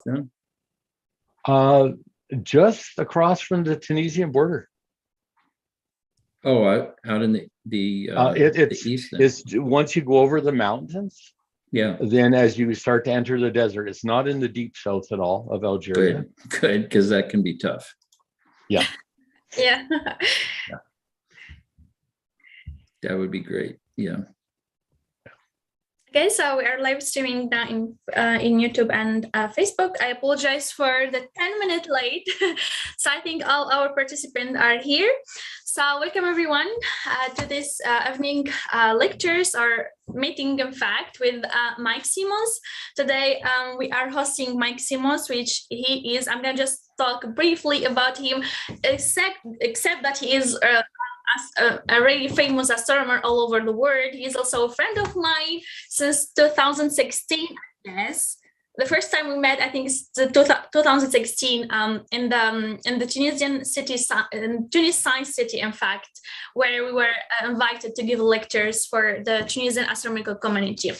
then? Just across from the Tunisian border. Oh, out in the east then. It's once you go over the mountains, Yeah, then as you start to enter the desert, it's not in the deep south at all of Algeria. good, because that can be tough. Yeah. Yeah. That would be great. Yeah. Okay, so we are live streaming now in YouTube and Facebook. I apologize for the 10-minute late. So I think all our participants are here. So welcome everyone to this evening lectures or meeting, in fact, with Mike Simmons. Today we are hosting Mike Simmons, which he is. I'm gonna just talk briefly about him, except that he is a really famous astronomer all over the world. He's also a friend of mine since 2016. Yes, the first time we met, I think, is 2016 in the Tunisian city, in Tunis Science City, in fact, where we were invited to give lectures for the Tunisian astronomical community.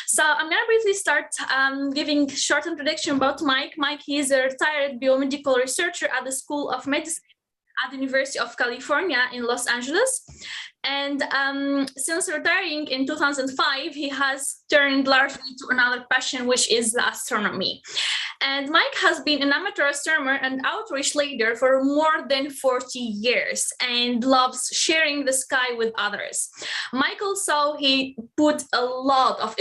So I'm gonna briefly start giving short introduction about Mike. Mike, he's a retired biomedical researcher at the School of Medicine at the University of California in Los Angeles. And since retiring in 2005, he has turned largely to another passion, which is the astronomy. And Mike has been an amateur astronomer and outreach leader for more than 40 years and loves sharing the sky with others. Mike also, he put a lot of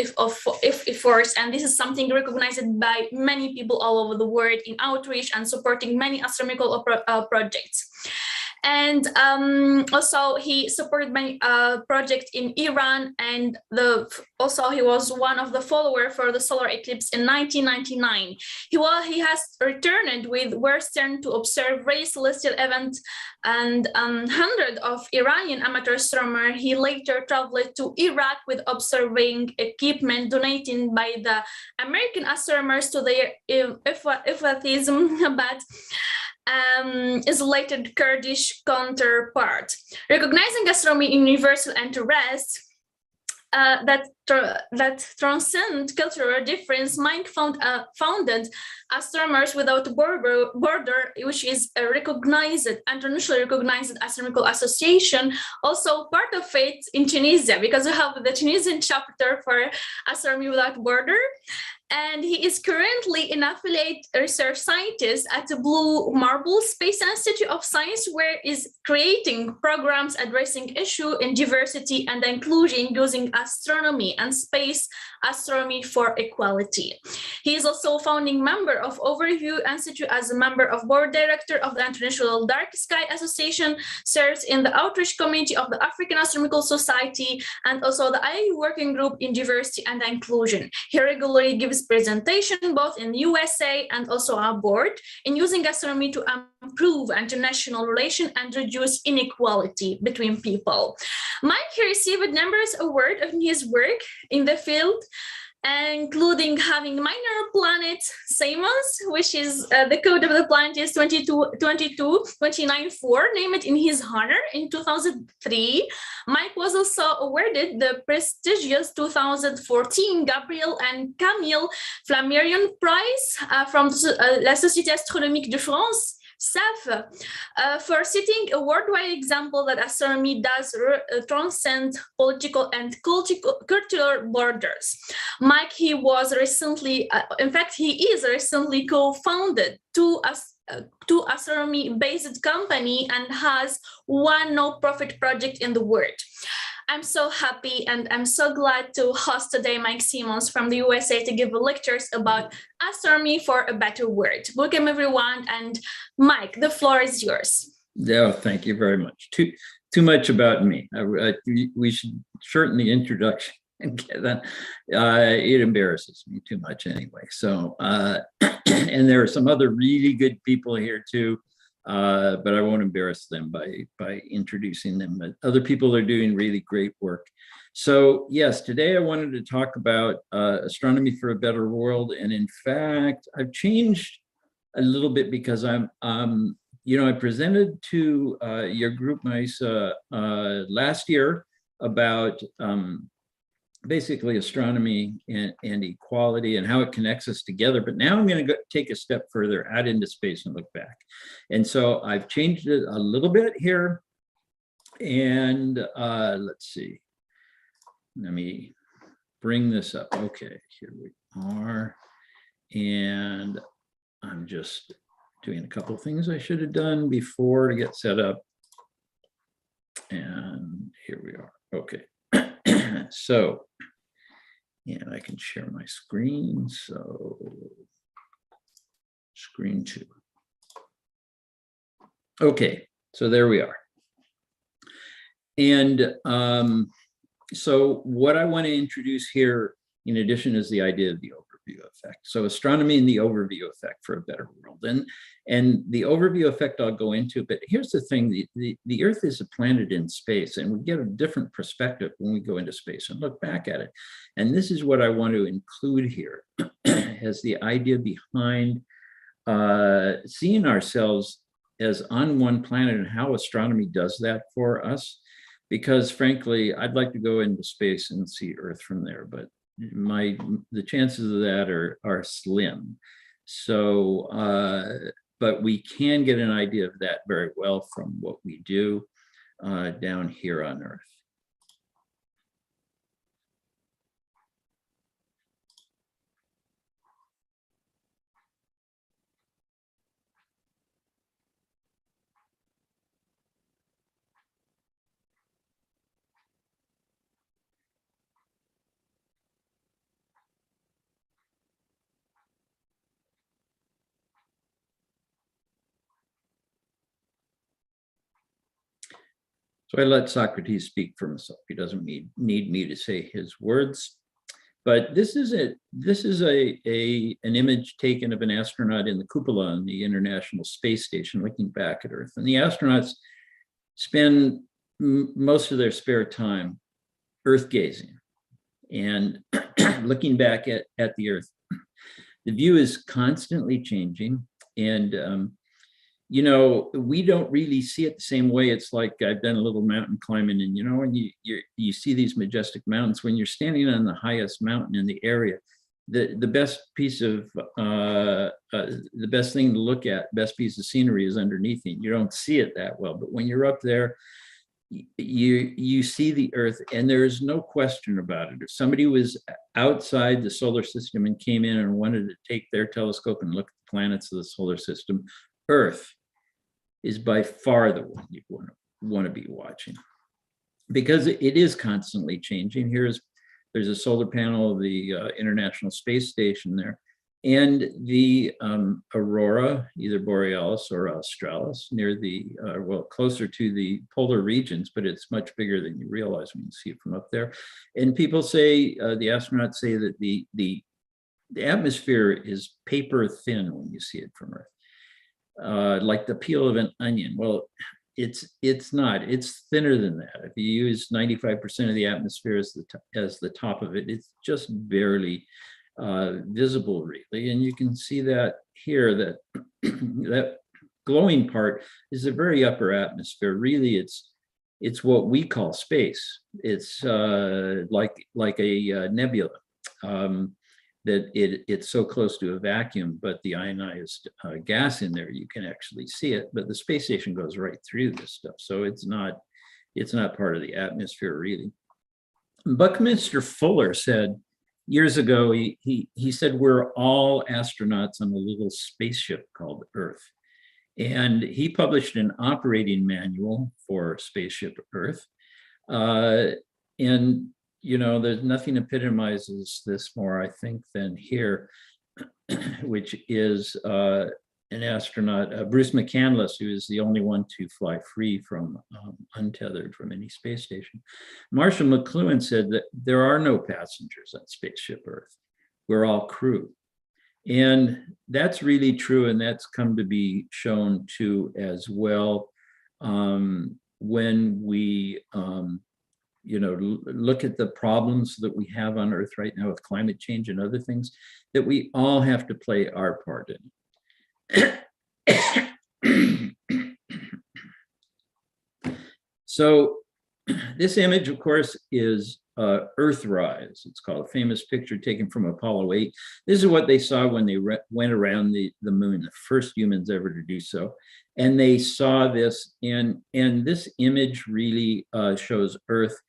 efforts, and this is something recognized by many people all over the world in outreach and supporting many astronomical projects. And also he supported many projects in Iran, and also he was one of the followers for the solar eclipse in 1999. He has returned with Western to observe rare celestial events, and hundreds of Iranian amateur astronomers. He later traveled to Iraq with observing equipment donated by the American astronomers to their Islamabad isolated Kurdish counterpart. Recognizing astronomy in universal interest that transcend cultural difference, Mike founded Astronomers Without Border, which is a internationally recognized astronomical association, also part of it in Tunisia, because we have the Tunisian chapter for Astronomy Without Border. And he is currently an affiliate research scientist at the Blue Marble Space Institute of Science, where is creating programs addressing issues in diversity and inclusion using astronomy and space astronomy for equality. He is also a founding member of Overview Institute as a member of board director of the International Dark Sky Association, serves in the outreach committee of the African Astronomical Society, and also the IAU Working Group in Diversity and Inclusion. He regularly gives presentation both in the USA and also abroad in using astronomy to improve international relations and reduce inequality between people. Mike received numerous awards in his work in the field, including having minor planet Simmons, which is the code of the planet is 29294, named in his honor in 2003. Mike was also awarded the prestigious 2014 Gabriel and Camille Flammarion Prize from La Société Astronomique de France, SAF, for citing a worldwide example that astronomy does transcend political and cultural borders. Mike, he was recently, in fact, he is recently co-founded two astronomy-based company and has one no-profit project in the world. I'm so happy and I'm so glad to host today Mike Simmons from the USA to give lectures about astronomy for a better world. Welcome everyone, and Mike, the floor is yours. Yeah, thank you very much. Too much about me. We should shorten the introduction and get that. It embarrasses me too much anyway. So, and there are some other really good people here too. But I won't embarrass them by introducing them. But other people are doing really great work. So yes, today I wanted to talk about astronomy for a better world. And in fact, I've changed a little bit because I presented to your group, Mice, last year about basically astronomy and equality and how it connects us together. But now I'm going to take a step further out into space and look back. And so I've changed it a little bit here. And let's see. Let me bring this up. Okay, here we are. And I'm just doing a couple of things I should have done before to get set up. And here we are. Okay. So, and I can share my screen. So, screen 2. Okay, so there we are. And so what I want to introduce here, in addition, is the idea of the overview effect. So astronomy and the overview effect for a better world. And the overview effect I'll go into, but here's the thing, the Earth is a planet in space, and we get a different perspective when we go into space and look back at it. And this is what I want to include here as the idea behind seeing ourselves as on one planet and how astronomy does that for us. Because frankly, I'd like to go into space and see Earth from there, but the chances of that are slim. So, but we can get an idea of that very well from what we do down here on Earth. So I let Socrates speak for himself. He doesn't need me to say his words. But this is an image taken of an astronaut in the cupola on the International Space Station looking back at Earth. And the astronauts spend most of their spare time Earth gazing and looking back at the Earth. The view is constantly changing, and you know, we don't really see it the same way. It's like I've done a little mountain climbing, and you know, when you see these majestic mountains, when you're standing on the highest mountain in the area, the best piece of the best thing to look at, best piece of scenery is underneath you. You don't see it that well, but when you're up there, you see the Earth, and there is no question about it. If somebody was outside the solar system and came in and wanted to take their telescope and look at the planets of the solar system, Earth is by far the one you want to be watching, because it is constantly changing. There's a solar panel of the International Space Station there, and the aurora, either borealis or australis, near the well, closer to the polar regions, but it's much bigger than you realize when you see it from up there. And people say, the astronauts say that the atmosphere is paper thin when you see it from Earth. Like the peel of an onion. Well, it's not. It's thinner than that. If you use 95% of the atmosphere as the top of it, it's just barely visible, really. And you can see that here, that that glowing part is the very upper atmosphere. Really, it's what we call space. It's like a nebula. That it's so close to a vacuum, but the ionized gas in there, you can actually see it. But the space station goes right through this stuff, so it's not part of the atmosphere, really. Buckminster Fuller said years ago, he said, we're all astronauts on a little spaceship called Earth. And he published an operating manual for Spaceship Earth. And you know, there's nothing epitomizes this more, I think, than here, which is an astronaut, Bruce McCandless, who is the only one to fly free from untethered from any space station. Marshall McLuhan said that there are no passengers on Spaceship Earth. We're all crew. And that's really true, and that's come to be shown too as well when we you know, look at the problems that we have on Earth right now with climate change and other things, that we all have to play our part in. So this image, of course, is Earthrise. It's called, a famous picture taken from Apollo 8. This is what they saw when they went around the moon, the first humans ever to do so. And they saw this, and this image really shows Earth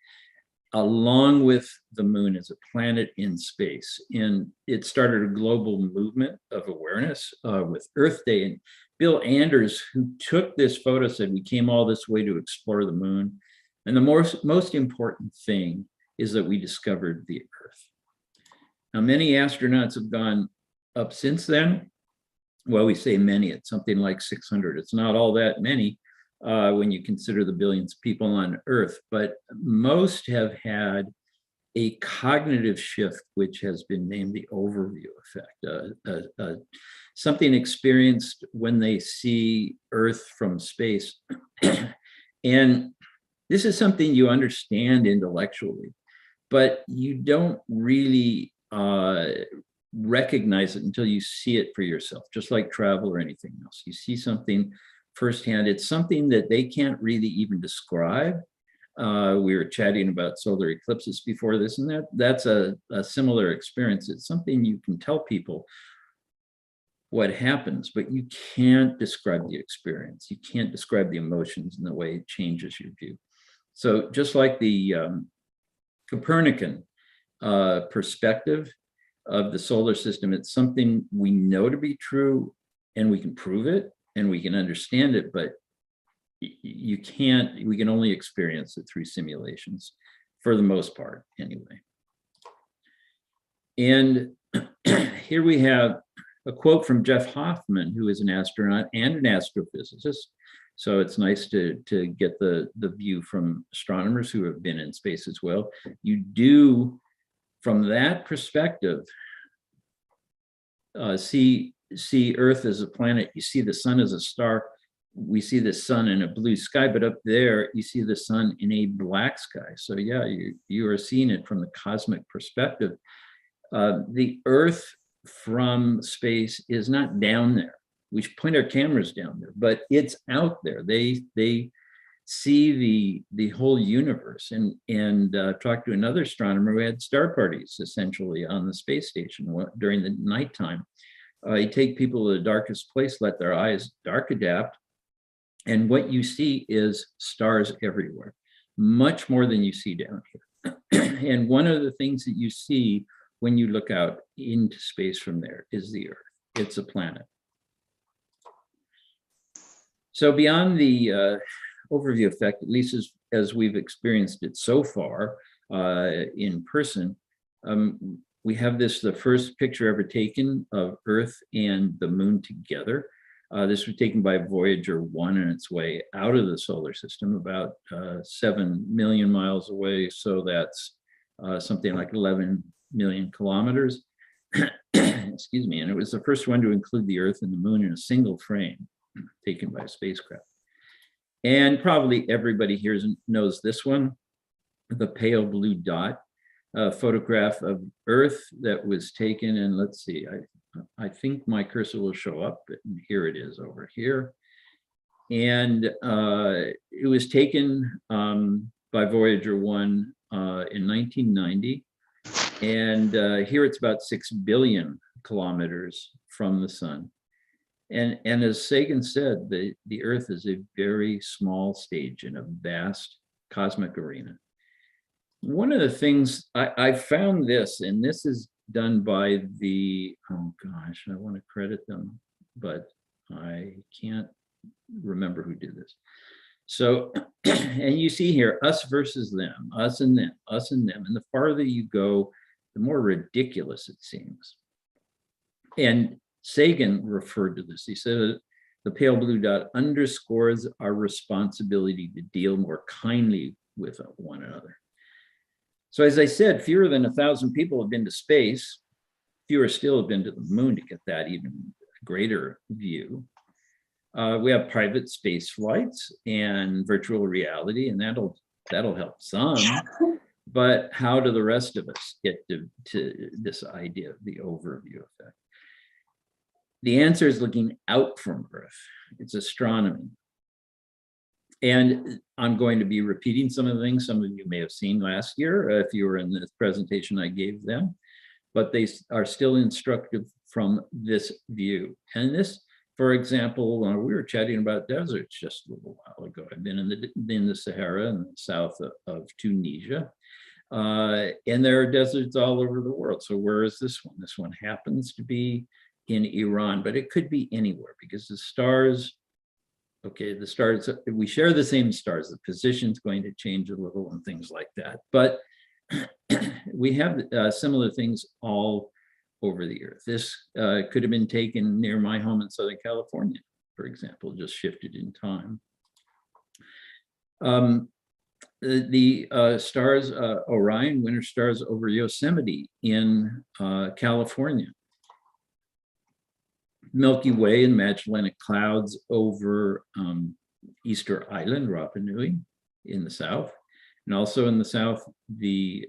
along with the moon as a planet in space. And it started a global movement of awareness with Earth Day. And Bill Anders, who took this photo, said, we came all this way to explore the moon. And the most important thing is that we discovered the Earth. Now, many astronauts have gone up since then. Well, we say many, it's something like 600. It's not all that many when you consider the billions of people on Earth, but most have had a cognitive shift, which has been named the overview effect, something experienced when they see Earth from space. And this is something you understand intellectually, but you don't really recognize it until you see it for yourself, just like travel or anything else. You see something firsthand. It's something that they can't really even describe. We were chatting about solar eclipses before this, and that's a similar experience. It's something you can tell people what happens, but you can't describe the experience. You can't describe the emotions and the way it changes your view. So just like the Copernican perspective of the solar system, it's something we know to be true, and we can prove it and we can understand it, but we can only experience it through simulations for the most part anyway. And here we have a quote from Jeff Hoffman, who is an astronaut and an astrophysicist. So it's nice to get the view from astronomers who have been in space as well. You do, from that perspective, see Earth as a planet. You see the sun as a star. We see the sun in a blue sky, but up there you see the sun in a black sky. So yeah, you are seeing it from the cosmic perspective. The Earth from space is not down there. We should point our cameras down there, but it's out there. They see the whole universe. And talked to another astronomer who had star parties essentially on the space station during the nighttime. You take people to the darkest place, let their eyes dark adapt, and what you see is stars everywhere, much more than you see down here. And one of the things that you see when you look out into space from there is the Earth. It's a planet. So beyond the overview effect, at least as we've experienced it so far in person, we have the first picture ever taken of Earth and the moon together. This was taken by Voyager 1 on its way out of the solar system, about 7 million miles away. So that's something like 11 million kilometers. Excuse me. And it was the first one to include the Earth and the moon in a single frame taken by a spacecraft. And probably everybody here knows this one, the pale blue dot, a photograph of Earth that was taken. And let's see, I think my cursor will show up, but here it is over here. And it was taken by Voyager 1 in 1990. And here it's about 6 billion kilometers from the sun. And as Sagan said, the Earth is a very small stage in a vast cosmic arena. One of the things I found this, and this is done by oh gosh, I want to credit them, but I can't remember who did this. So, and you see here, us versus them, us and them, us and them. And the farther you go, the more ridiculous it seems. And Sagan referred to this. He said, the pale blue dot underscores our responsibility to deal more kindly with one another. So as I said, fewer than 1,000 people have been to space. Fewer still have been to the moon to get that even greater view. We have private space flights and virtual reality, and that'll help some. But how do the rest of us get to this idea of the overview effect? The answer is looking out from Earth. It's astronomy. And I'm going to be repeating some of the things some of you may have seen last year if you were in the presentation I gave them, but they are still instructive from this view. And this, for example, we were chatting about deserts just a little while ago. I've been in the Sahara in the south of Tunisia. And there are deserts all over the world. So where is this one? This one happens to be in Iran, but it could be anywhere because the stars, okay, the stars, we share the same stars. The position's going to change a little and things like that. But we have similar things all over the earth. This could have been taken near my home in Southern California, for example, just shifted in time. The stars, Orion, winter stars over Yosemite in California. Milky Way and Magellanic Clouds over Easter Island, Rapa Nui in the south. And also in the south, the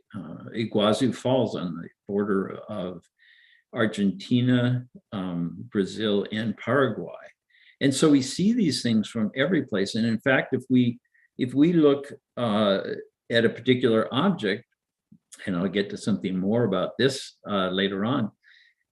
Iguazu Falls on the border of Argentina, Brazil, and Paraguay. And so we see these things from every place. And in fact, if we look at a particular object, and I'll get to something more about this later on,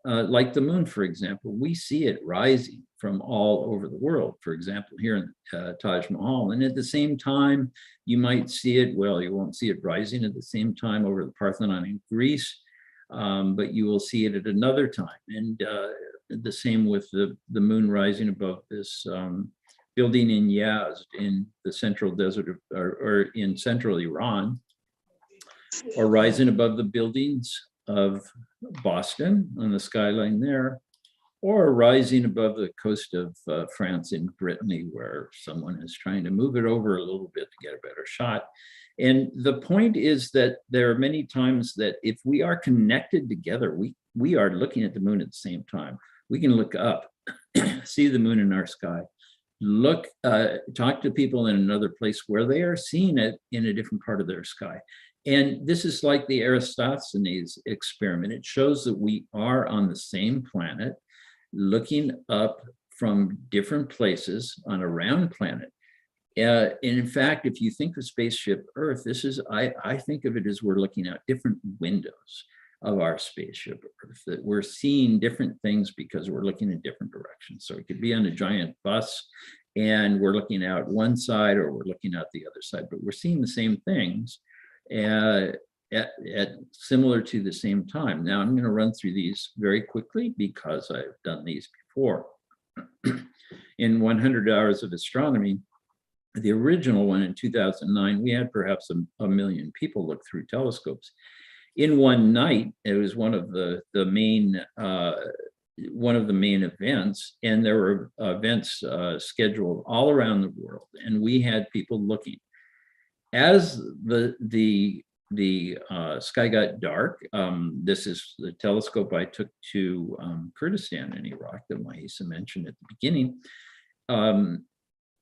like the moon, for example, we see it rising from all over the world. For example, here in Taj Mahal, and at the same time, you might see it, well, you won't see it rising at the same time over the Parthenon in Greece, but you will see it at another time. And the same with the moon rising above this building in Yazd in the central desert of, or in central Iran, or rising above the buildings of Boston on the skyline there, or rising above the coast of France in Brittany, where someone is trying to move it over a little bit to get a better shot. And the point is that there are many times that if we are connected together, we are looking at the moon at the same time. We can look up, see the moon in our sky, look, talk to people in another place where they are seeing it in a different part of their sky. And this is like the Eratosthenes experiment. It shows that we are on the same planet, looking up from different places on a round planet. And in fact, if you think of spaceship Earth, this is, I think of it as we're looking out different windows of our spaceship Earth, that we're seeing different things because we're looking in different directions. So it could be on a giant bus and we're looking out one side or we're looking out the other side, but we're seeing the same things at similar to the same time. Now I'm going to run through these very quickly because I've done these before. In 100 Hours of Astronomy, the original one in 2009, we had perhaps a million people look through telescopes. In one night, it was one of the main events, and there were events scheduled all around the world, and we had people looking. As the sky got dark, this is the telescope I took to Kurdistan in Iraq that Mahisa mentioned at the beginning.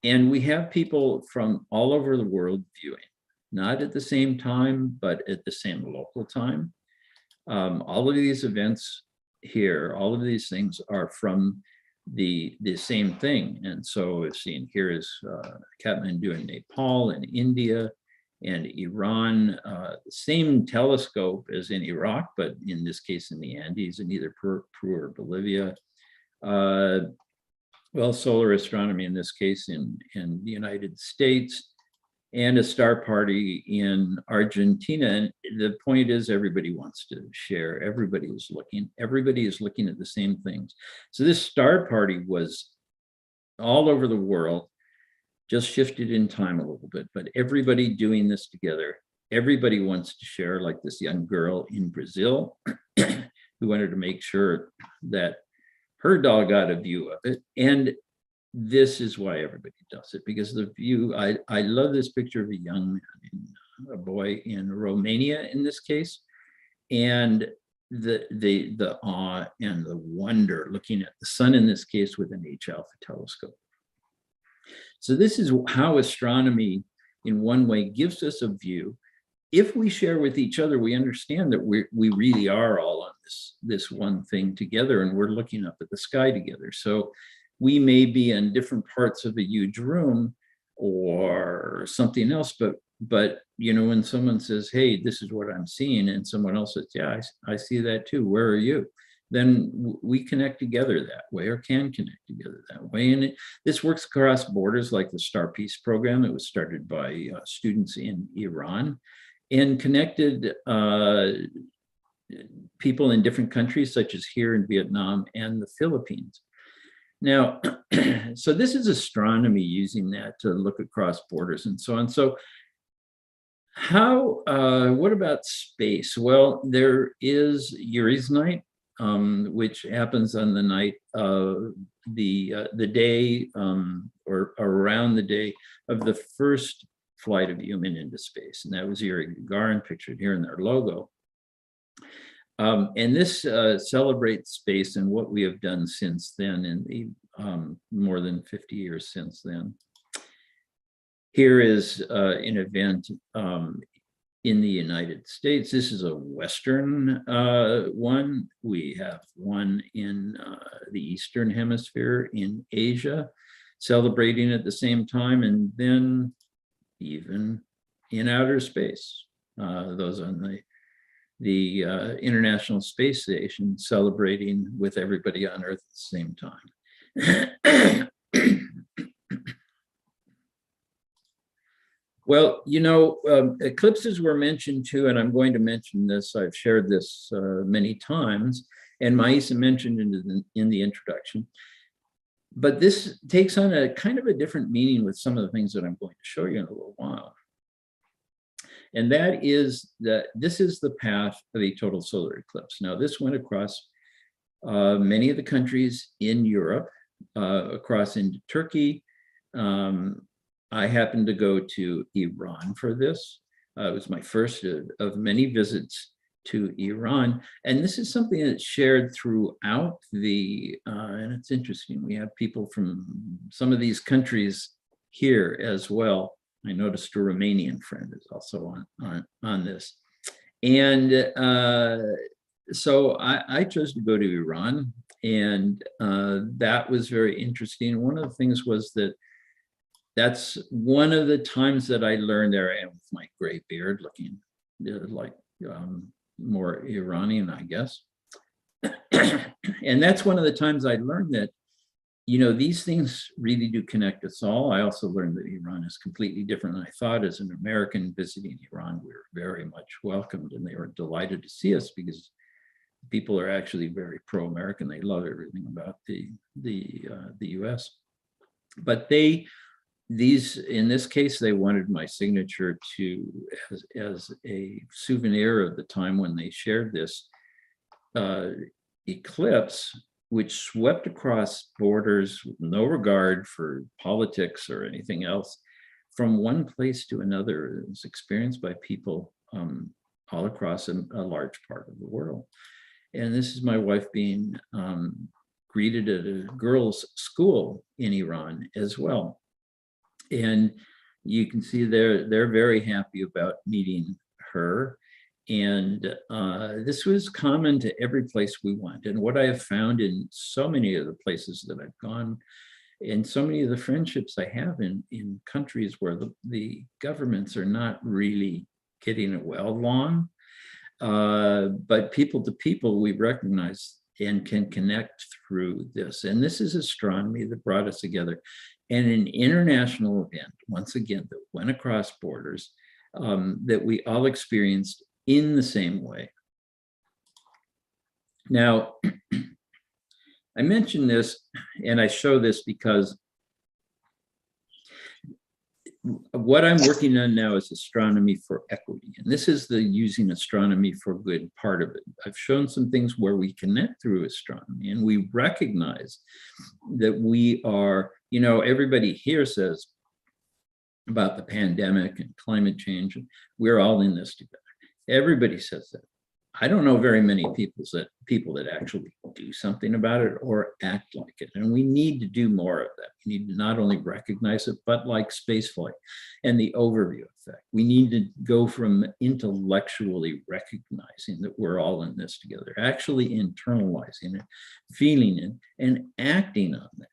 And we have people from all over the world viewing, not at the same time, but at the same local time. All of these events here, all of these things are from the same thing. And so we've seen here is Kathmandu in Nepal and India and Iran, same telescope as in Iraq, but in this case in the Andes in either Peru or Bolivia. Well, solar astronomy in this case in the United States, and a star party in Argentina. And the point is everybody wants to share, everybody is looking at the same things. So this star party was all over the world, just shifted in time a little bit, but everybody doing this together, everybody wants to share, like this young girl in Brazil who wanted to make sure that her dog got a view of it. And this is why everybody does it, because the view, I love this picture of a young man, a boy in Romania in this case, and the awe and the wonder looking at the sun in this case with an H-alpha telescope. So this is how astronomy in one way gives us a view. If we share with each other, we understand that we really are all on this one thing together, and we're looking up at the sky together. So we may be in different parts of a huge room, or something else. But you know, when someone says, hey, this is what I'm seeing, and someone else says, yeah, I see that too, where are you? Then we connect together that way, or can connect together that way. And this works across borders, like the Star Peace program. It was started by students in Iran, and connected people in different countries, such as here in Vietnam and the Philippines. Now, so this is astronomy, using that to look across borders and so on. So what about space? Well, there is Uri's night, which happens on the night of the day, or around the day of the first flight of human into space. And that was Yuri Gagarin, pictured here in their logo. And this celebrates space and what we have done since then, in the more than 50 years since then. Here is an event in the United States. This is a Western one. We have one in the Eastern Hemisphere, in Asia, celebrating at the same time, and then even in outer space. Those on the International Space Station, celebrating with everybody on Earth at the same time. Well, you know, eclipses were mentioned too, and I'm going to mention this. I've shared this many times, and Maisa mentioned in the introduction. But this takes on a kind of a different meaning with some of the things that I'm going to show you in a little while. And that is that this is the path of a total solar eclipse. Now, this went across many of the countries in Europe, across into Turkey. I happened to go to Iran for this. It was my first of many visits to Iran. And this is something that's shared throughout and it's interesting, we have people from some of these countries here as well. I noticed a Romanian friend is also on this. And so I chose to go to Iran, and that was very interesting. One of the things was that's one of the times that I learned, there I am with my gray beard, looking like more Iranian, I guess. And that's one of the times I learned that, you know, these things really do connect us all. I also learned that Iran is completely different than I thought. As an American visiting Iran, we were very much welcomed, and they were delighted to see us, because people are actually very pro-American. They love everything about the US. But in this case, they wanted my signature as a souvenir of the time when they shared this eclipse, which swept across borders with no regard for politics or anything else, from one place to another. It was experienced by people all across a large part of the world. And this is my wife being greeted at a girls' school in Iran as well. And you can see they're very happy about meeting her. And this was common to every place we went. And what I have found in so many of the places that I've gone, and so many of the friendships I have in countries where the governments are not really getting it well along, but people to people, we recognize and can connect through this. And this is astronomy that brought us together. And an international event, once again, that went across borders, that we all experienced in the same way. Now, I mention this, and I show this because what I'm working on now is astronomy for equity. And this is the using astronomy for good part of it. I've shown some things where we connect through astronomy, and we recognize that we are, you know, everybody here says about the pandemic and climate change, and we're all in this together. Everybody says that. I don't know very many people that actually do something about it or act like it. And we need to do more of that. We need to not only recognize it, but like spaceflight and the overview effect, we need to go from intellectually recognizing that we're all in this together, actually internalizing it, feeling it, and acting on that.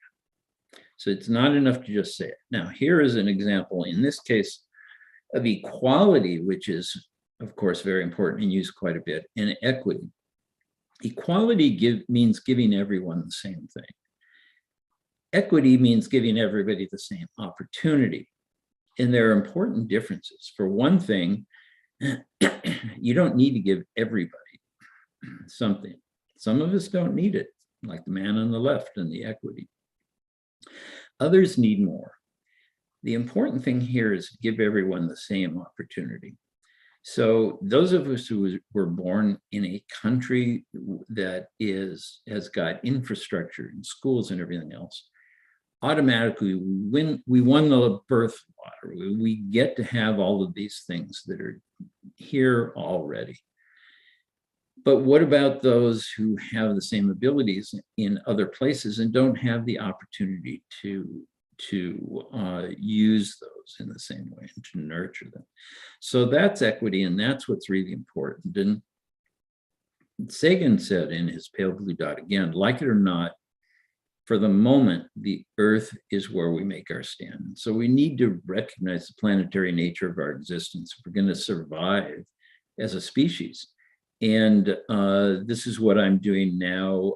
So it's not enough to just say it. Now, here is an example, in this case, of equality, which is, of course, very important and used quite a bit, and equity. Equality means giving everyone the same thing. Equity means giving everybody the same opportunity. And there are important differences. For one thing, you don't need to give everybody something. Some of us don't need it, like the man on the left and the equity. Others need more. The important thing here is to give everyone the same opportunity. So those of us who were born in a country that has got infrastructure and schools and everything else, automatically we won the birth lottery. We get to have all of these things that are here already. But what about those who have the same abilities in other places and don't have the opportunity to use those in the same way and to nurture them? So that's equity, and that's what's really important. And Sagan said in his Pale Blue Dot, again, like it or not, for the moment, the Earth is where we make our stand. So we need to recognize the planetary nature of our existence if we're going to survive as a species. And this is what I'm doing now.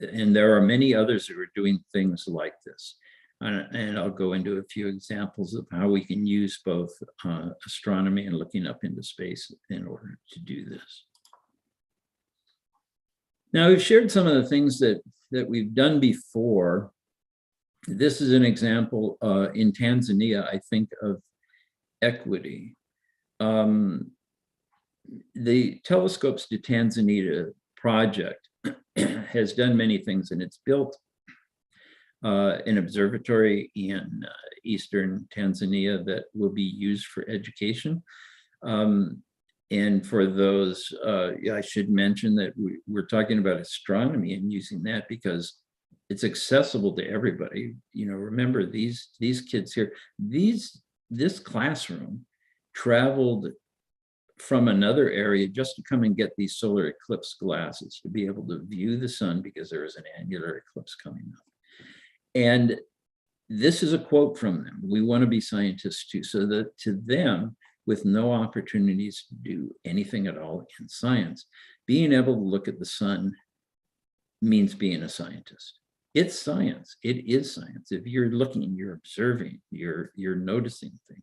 And there are many others who are doing things like this. And I'll go into a few examples of how we can use both astronomy and looking up into space in order to do this. Now, we've shared some of the things that we've done before. This is an example in Tanzania, I think, of equity. The Telescopes to Tanzania project has done many things, and it's built an observatory in eastern Tanzania that will be used for education. And for those, I should mention that we're talking about astronomy and using that because it's accessible to everybody. You know, remember these kids here, this classroom traveled from another area just to come and get these solar eclipse glasses to be able to view the sun because there is an annular eclipse coming up. And this is a quote from them. We want to be scientists too. So that to them, with no opportunities to do anything at all in science, being able to look at the sun means being a scientist. It's science. It is science. If you're looking, you're observing, you're noticing things.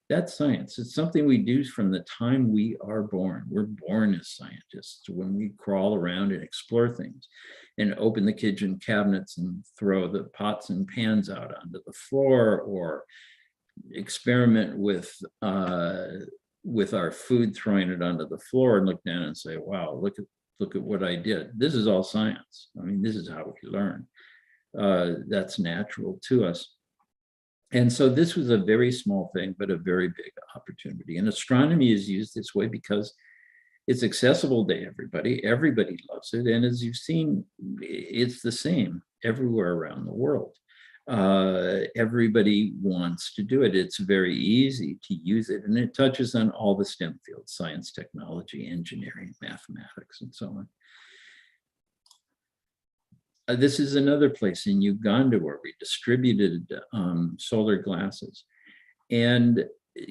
That's science. It's something we do from the time we are born. We're born as scientists when we crawl around and explore things and open the kitchen cabinets and throw the pots and pans out onto the floor, or experiment with our food, throwing it onto the floor and look down and say, wow, look at what I did. This is all science. I mean, this is how we learn. That's natural to us. And so this was a very small thing, but a very big opportunity. And astronomy is used this way because it's accessible to everybody. Everybody loves it. And as you've seen, it's the same everywhere around the world. Everybody wants to do it. It's very easy to use it. And it touches on all the STEM fields: science, technology, engineering, mathematics, and so on. This is another place in Uganda where we distributed solar glasses and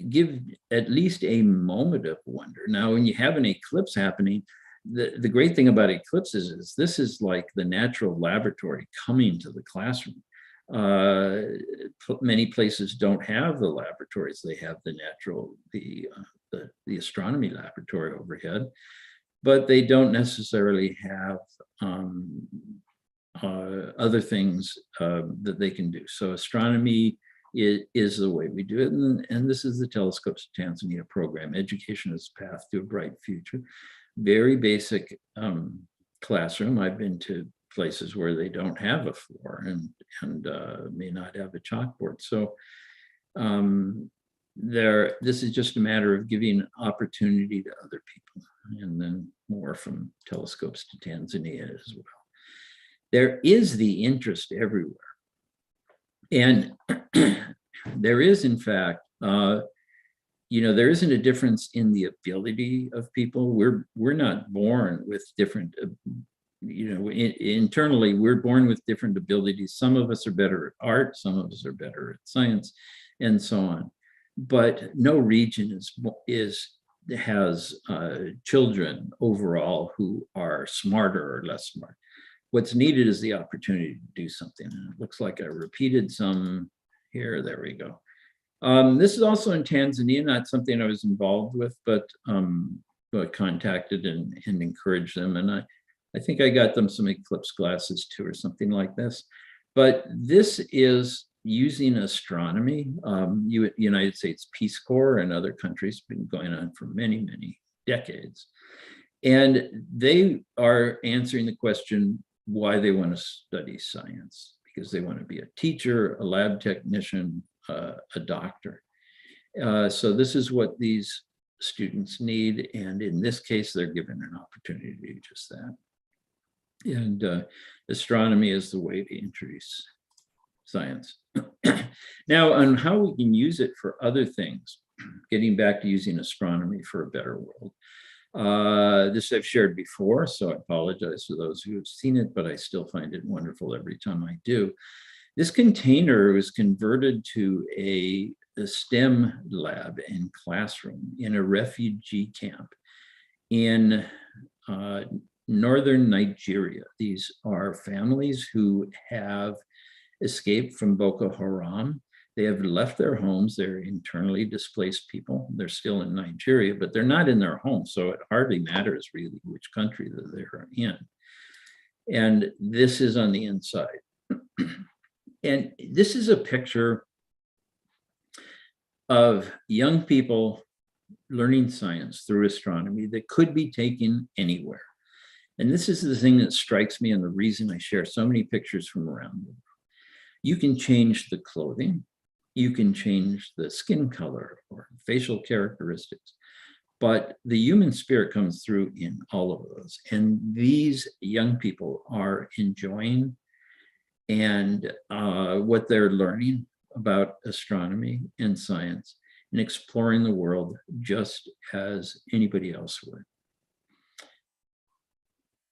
give at least a moment of wonder. Now, when you have an eclipse happening, the great thing about eclipses is this is like the natural laboratory coming to the classroom. Many places don't have the laboratories. They have the astronomy laboratory overhead, but they don't necessarily have other things that they can do. So astronomy is the way we do it. And this is the Telescopes to Tanzania program, Education as a Path to a Bright Future. Very basic classroom. I've been to places where they don't have a floor and may not have a chalkboard. So this is just a matter of giving opportunity to other people, and then more from Telescopes to Tanzania as well. There is the interest everywhere. And there is, in fact, there isn't a difference in the ability of people. We're not born with different internally, we're born with different abilities. Some of us are better at art, some of us are better at science, and so on. But no region has children overall who are smarter or less smart. What's needed is the opportunity to do something. And it looks like I repeated some here. There we go. This is also in Tanzania, not something I was involved with, but contacted and encouraged them. And I think I got them some eclipse glasses too, or something like this. But this is using astronomy. United States Peace Corps and other countries been going on for many, many decades. And they are answering the question why they want to study science, because they want to be a teacher, a lab technician, a doctor. So this is what these students need. And in this case, they're given an opportunity to do just that. And astronomy is the way to introduce science. Now, on how we can use it for other things, getting back to using astronomy for a better world. This I've shared before, so I apologize for those who have seen it, but I still find it wonderful every time I do. This container was converted to a STEM lab and classroom in a refugee camp in northern Nigeria. These are families who have escaped from Boko Haram. They have left their homes. They're internally displaced people. They're still in Nigeria, but they're not in their home. So it hardly matters really which country that they're in. And this is on the inside. And this is a picture of young people learning science through astronomy that could be taken anywhere. And this is the thing that strikes me and the reason I share so many pictures from around the world. You can change the clothing, you can change the skin color or facial characteristics, but the human spirit comes through in all of those. And these young people are enjoying and what they're learning about astronomy and science and exploring the world just as anybody else would.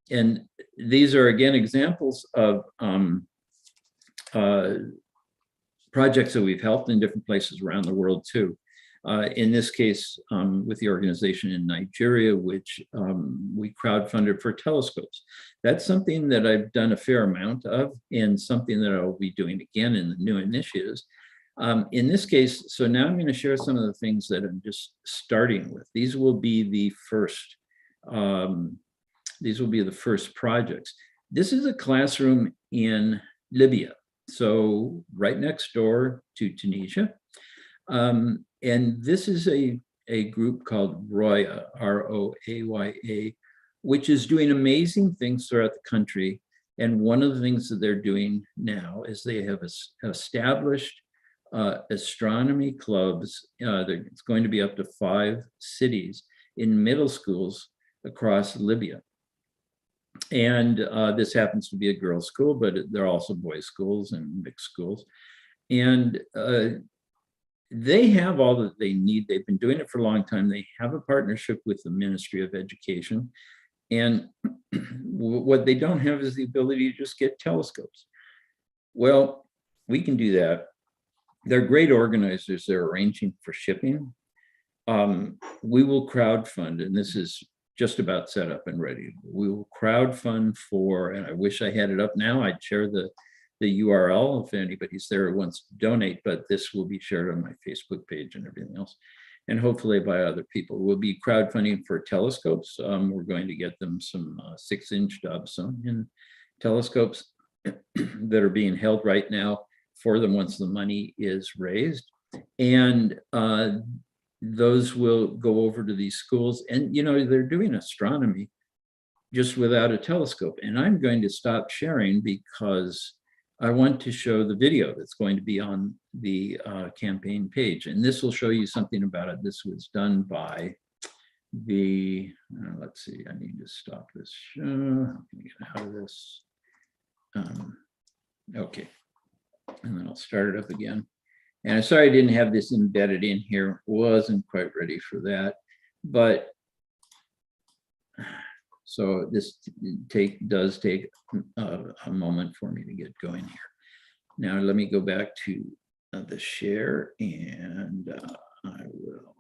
And these are, again, examples of projects that we've helped in different places around the world too. In this case, with the organization in Nigeria, which we crowdfunded for telescopes. That's something that I've done a fair amount of and something that I'll be doing again in the new initiatives. In this case, so now I'm going to share some of the things that I'm just starting with. These will be the first projects. This is a classroom in Libya, so right next door to Tunisia. And this is a group called Roya, R-O-A-Y-A, which is doing amazing things throughout the country. And one of the things that they're doing now is they have established astronomy clubs. It's going to be up to 5 cities in middle schools across Libya. And this happens to be a girls' school, but there are also boys' schools and mixed schools. And they have all that they need. They've been doing it for a long time. They have a partnership with the Ministry of Education. And what they don't have is the ability to just get telescopes. Well, we can do that. They're great organizers. They're arranging for shipping. We will crowdfund, and this is just about set up and ready. We will crowdfund for, and I wish I had it up now, I'd share the URL if anybody's there who wants to donate, but this will be shared on my Facebook page and everything else, and hopefully by other people. We'll be crowdfunding for telescopes. We're going to get them some 6-inch Dobsonian telescopes that are being held right now for them once the money is raised. And those will go over to these schools. And, you know, they're doing astronomy just without a telescope. And I'm going to stop sharing because I want to show the video that's going to be on the campaign page. And this will show you something about it. This was done by the, let's see, I need to stop this. I'm gonna get out of this. Okay, and then I'll start it up again. And I'm sorry I didn't have this embedded in here. Wasn't quite ready for that. But So this does take a moment for me to get going here. Now let me go back to the share, and I will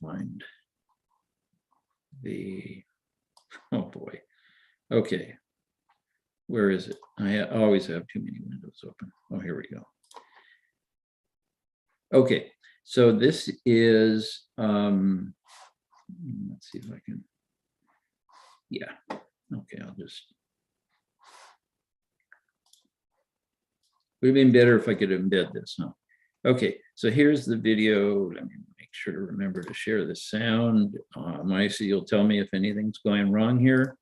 find the, oh boy. Okay, where is it? I always have too many windows open. Oh, here we go. Okay, so this is, let's see if I can, yeah, okay, I'll just, would have been better if I could embed this, huh? Okay, so here's the video. Let me make sure to remember to share the sound. Micey, you'll tell me if anything's going wrong here.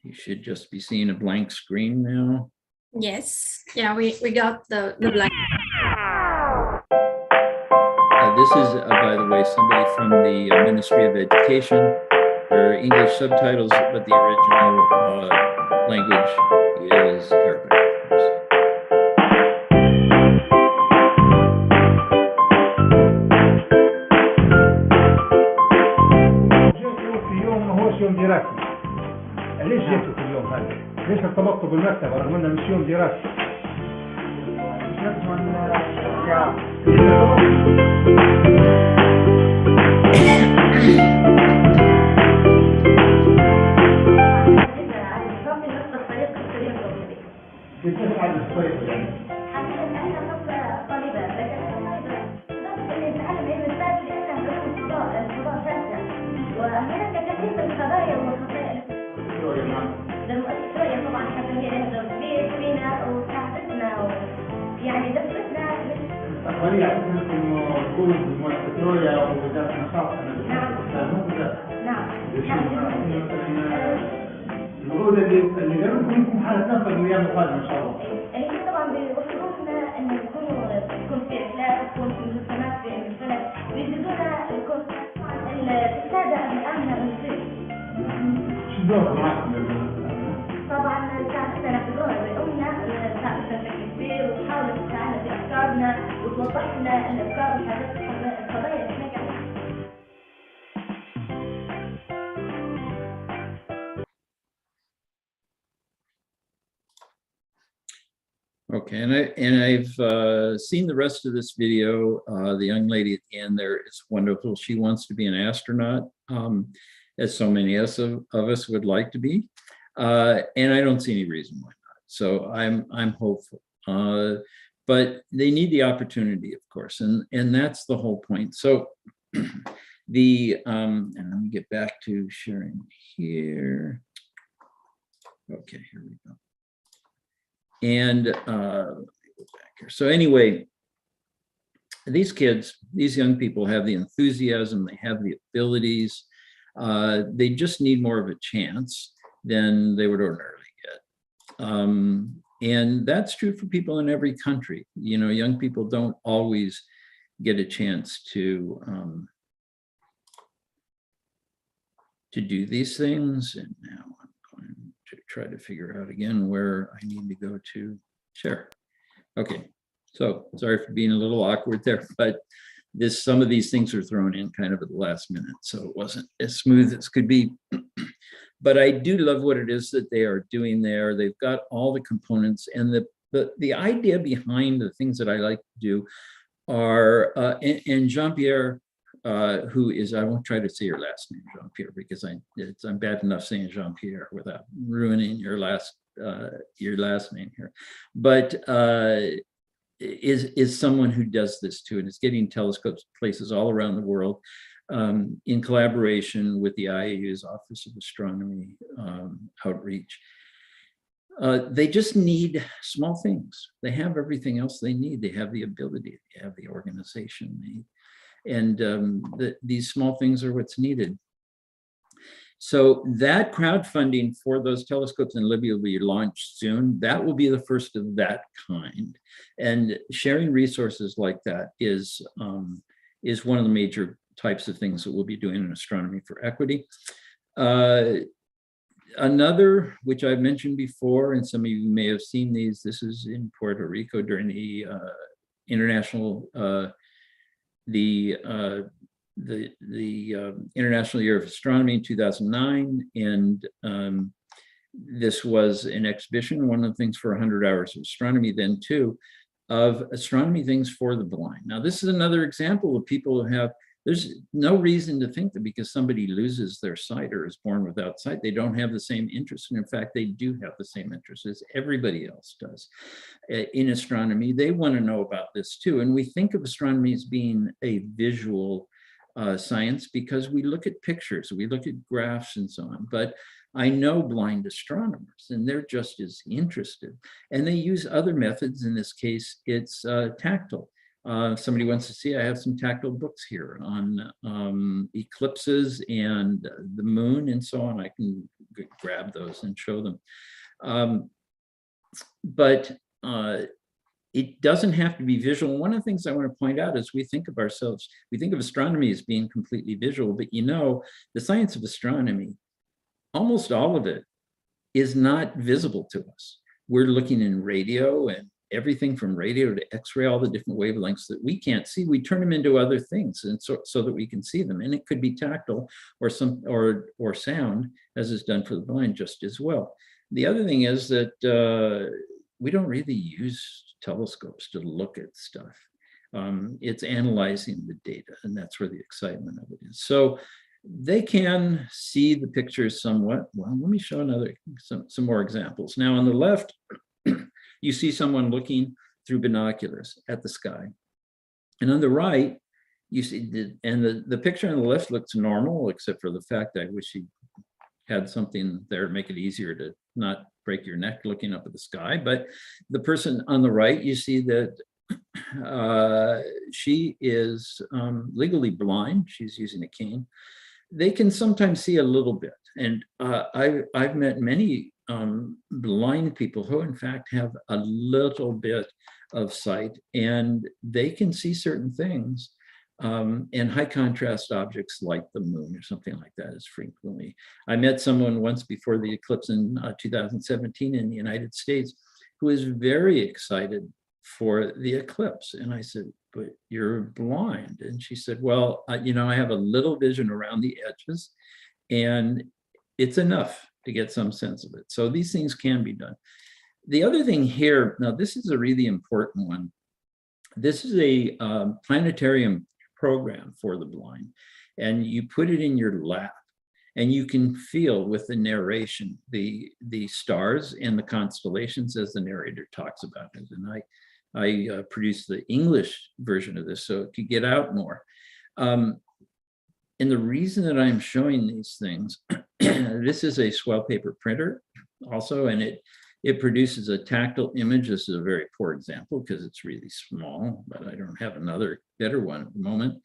You should just be seeing a blank screen now. Yes. Yeah, we got the blank. This is, by the way, somebody from the Ministry of Education. There are English subtitles, but the original language is Arabic, of course. في يوم ما هوش يوم دراسي. ليش جيتوا في اليوم هذا؟ ليش ارتبطتوا بالمكتب رغم انه مش يوم دراسي؟ بتسعد الصيف يعني. حقيقة أنا نقطة طالبة، لكن أنا طالبة نقطة اللي نتعلم علم الفلك لأنها علوم الفضاء شاسعة، وهناك كثير من القضايا والخطايا. الرؤية طبعا حتى هي لها دور كبير فينا وساعدتنا يعني دفتنا. الأخبارية أعتقد إنه تكون بمؤسسة ووزارة النشاط. نعم. نعم. الوعود اللي قالوا لكم حنتنفذ الأيام القادمة إن شاء الله. هي طبعا بيوفروا لنا إن تكون في رحلات، تكون في مجتمعات في علم الفلك، بيزيدونا السادة الآمنة بالصيف. شو دورها معكم؟ طبعا ساعدتنا نعتبروها بأمنا، ساعدتنا بشكل كبير وتحاول تساعدنا في أفكارنا وتوضح لنا الأفكار والحاجات القضايا اللي احنا قاعدين. Okay, and I've seen the rest of this video. The young lady at the end there is wonderful. She wants to be an astronaut, as so many of us would like to be, and I don't see any reason why not. So I'm hopeful, but they need the opportunity, of course, and that's the whole point. So the and let me get back to sharing here. Okay, here we go. And let me go back here. So anyway, these kids, these young people have the enthusiasm, they have the abilities. They just need more of a chance than they would ordinarily get. And that's true for people in every country. You know, young people don't always get a chance to do these things. And now I'm going to try to figure out again where I need to go to share. Okay, so sorry for being a little awkward there, but some of these things are thrown in kind of at the last minute, so it wasn't as smooth as could be. But I do love what it is that they are doing there. They've got all the components, and the idea behind the things that I like to do are, and Jean-Pierre, who is, I won't try to say your last name, Jean-Pierre, because I'm bad enough saying Jean-Pierre without ruining your last name here. But is someone who does this too, and is getting telescopes places all around the world in collaboration with the IAU's Office of Astronomy Outreach. They just need small things. They have everything else they need. They have the ability, they have the organization, and these small things are what's needed. So that crowdfunding for those telescopes in Libya will be launched soon. That will be the first of that kind. And sharing resources like that is one of the major types of things that we'll be doing in Astronomy for Equity. Another, which I've mentioned before, and some of you may have seen these, this is in Puerto Rico during the international, International Year of Astronomy in 2009, and this was an exhibition, one of the things for 100 hours of astronomy then too, of astronomy things for the blind. Now, this is another example of people who have, there's no reason to think that because somebody loses their sight or is born without sight, they don't have the same interest. And in fact, they do have the same interest as everybody else does in astronomy. They want to know about this too. And we think of astronomy as being a visual science because we look at pictures, we look at graphs and so on. But I know blind astronomers, and they're just as interested. And they use other methods. In this case, it's tactile. If somebody wants to see, I have some tactile books here on eclipses and the moon and so on. I can grab those and show them. But it doesn't have to be visual. One of the things I want to point out is we think of ourselves, we think of astronomy as being completely visual, but you know, the science of astronomy, almost all of it is not visible to us. We're looking in radio and everything from radio to X-ray, all the different wavelengths that we can't see, we turn them into other things, and so that we can see them. And it could be tactile or sound, as is done for the blind just as well. The other thing is that we don't really use telescopes to look at stuff. It's analyzing the data, and that's where the excitement of it is. So they can see the pictures somewhat. Well, let me show some more examples. Now on the left, you see someone looking through binoculars at the sky. And on the right, you see, the picture on the left looks normal, except for the fact I wish he had something there to make it easier to not break your neck looking up at the sky. But the person on the right, you see that she is legally blind. She's using a cane. They can sometimes see a little bit. And I've met many blind people who in fact have a little bit of sight, and they can see certain things. And high contrast objects like the moon or something like that is frequently. I met someone once before the eclipse in 2017 in the United States who was very excited for the eclipse. And I said, but you're blind. And she said, well, you know, I have a little vision around the edges and it's enough to get some sense of it. So these things can be done. The other thing here, now this is a really important one. This is a planetarium program for the blind, and you put it in your lap and you can feel with the narration the stars and the constellations as the narrator talks about it. And I produced the English version of this so it could get out more. And the reason that I'm showing these things, this is a swell paper printer also, and it produces a tactile image. This is a very poor example because it's really small, but I don't have another better one at the moment.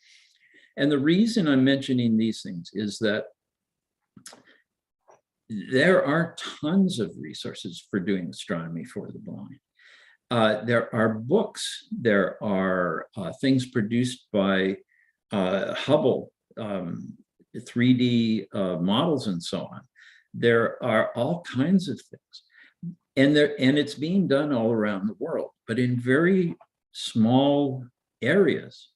And the reason I'm mentioning these things is that there are tons of resources for doing astronomy for the blind. There are books, there are things produced by Hubble, 3D models and so on. There are all kinds of things. And it's being done all around the world, but in very small areas.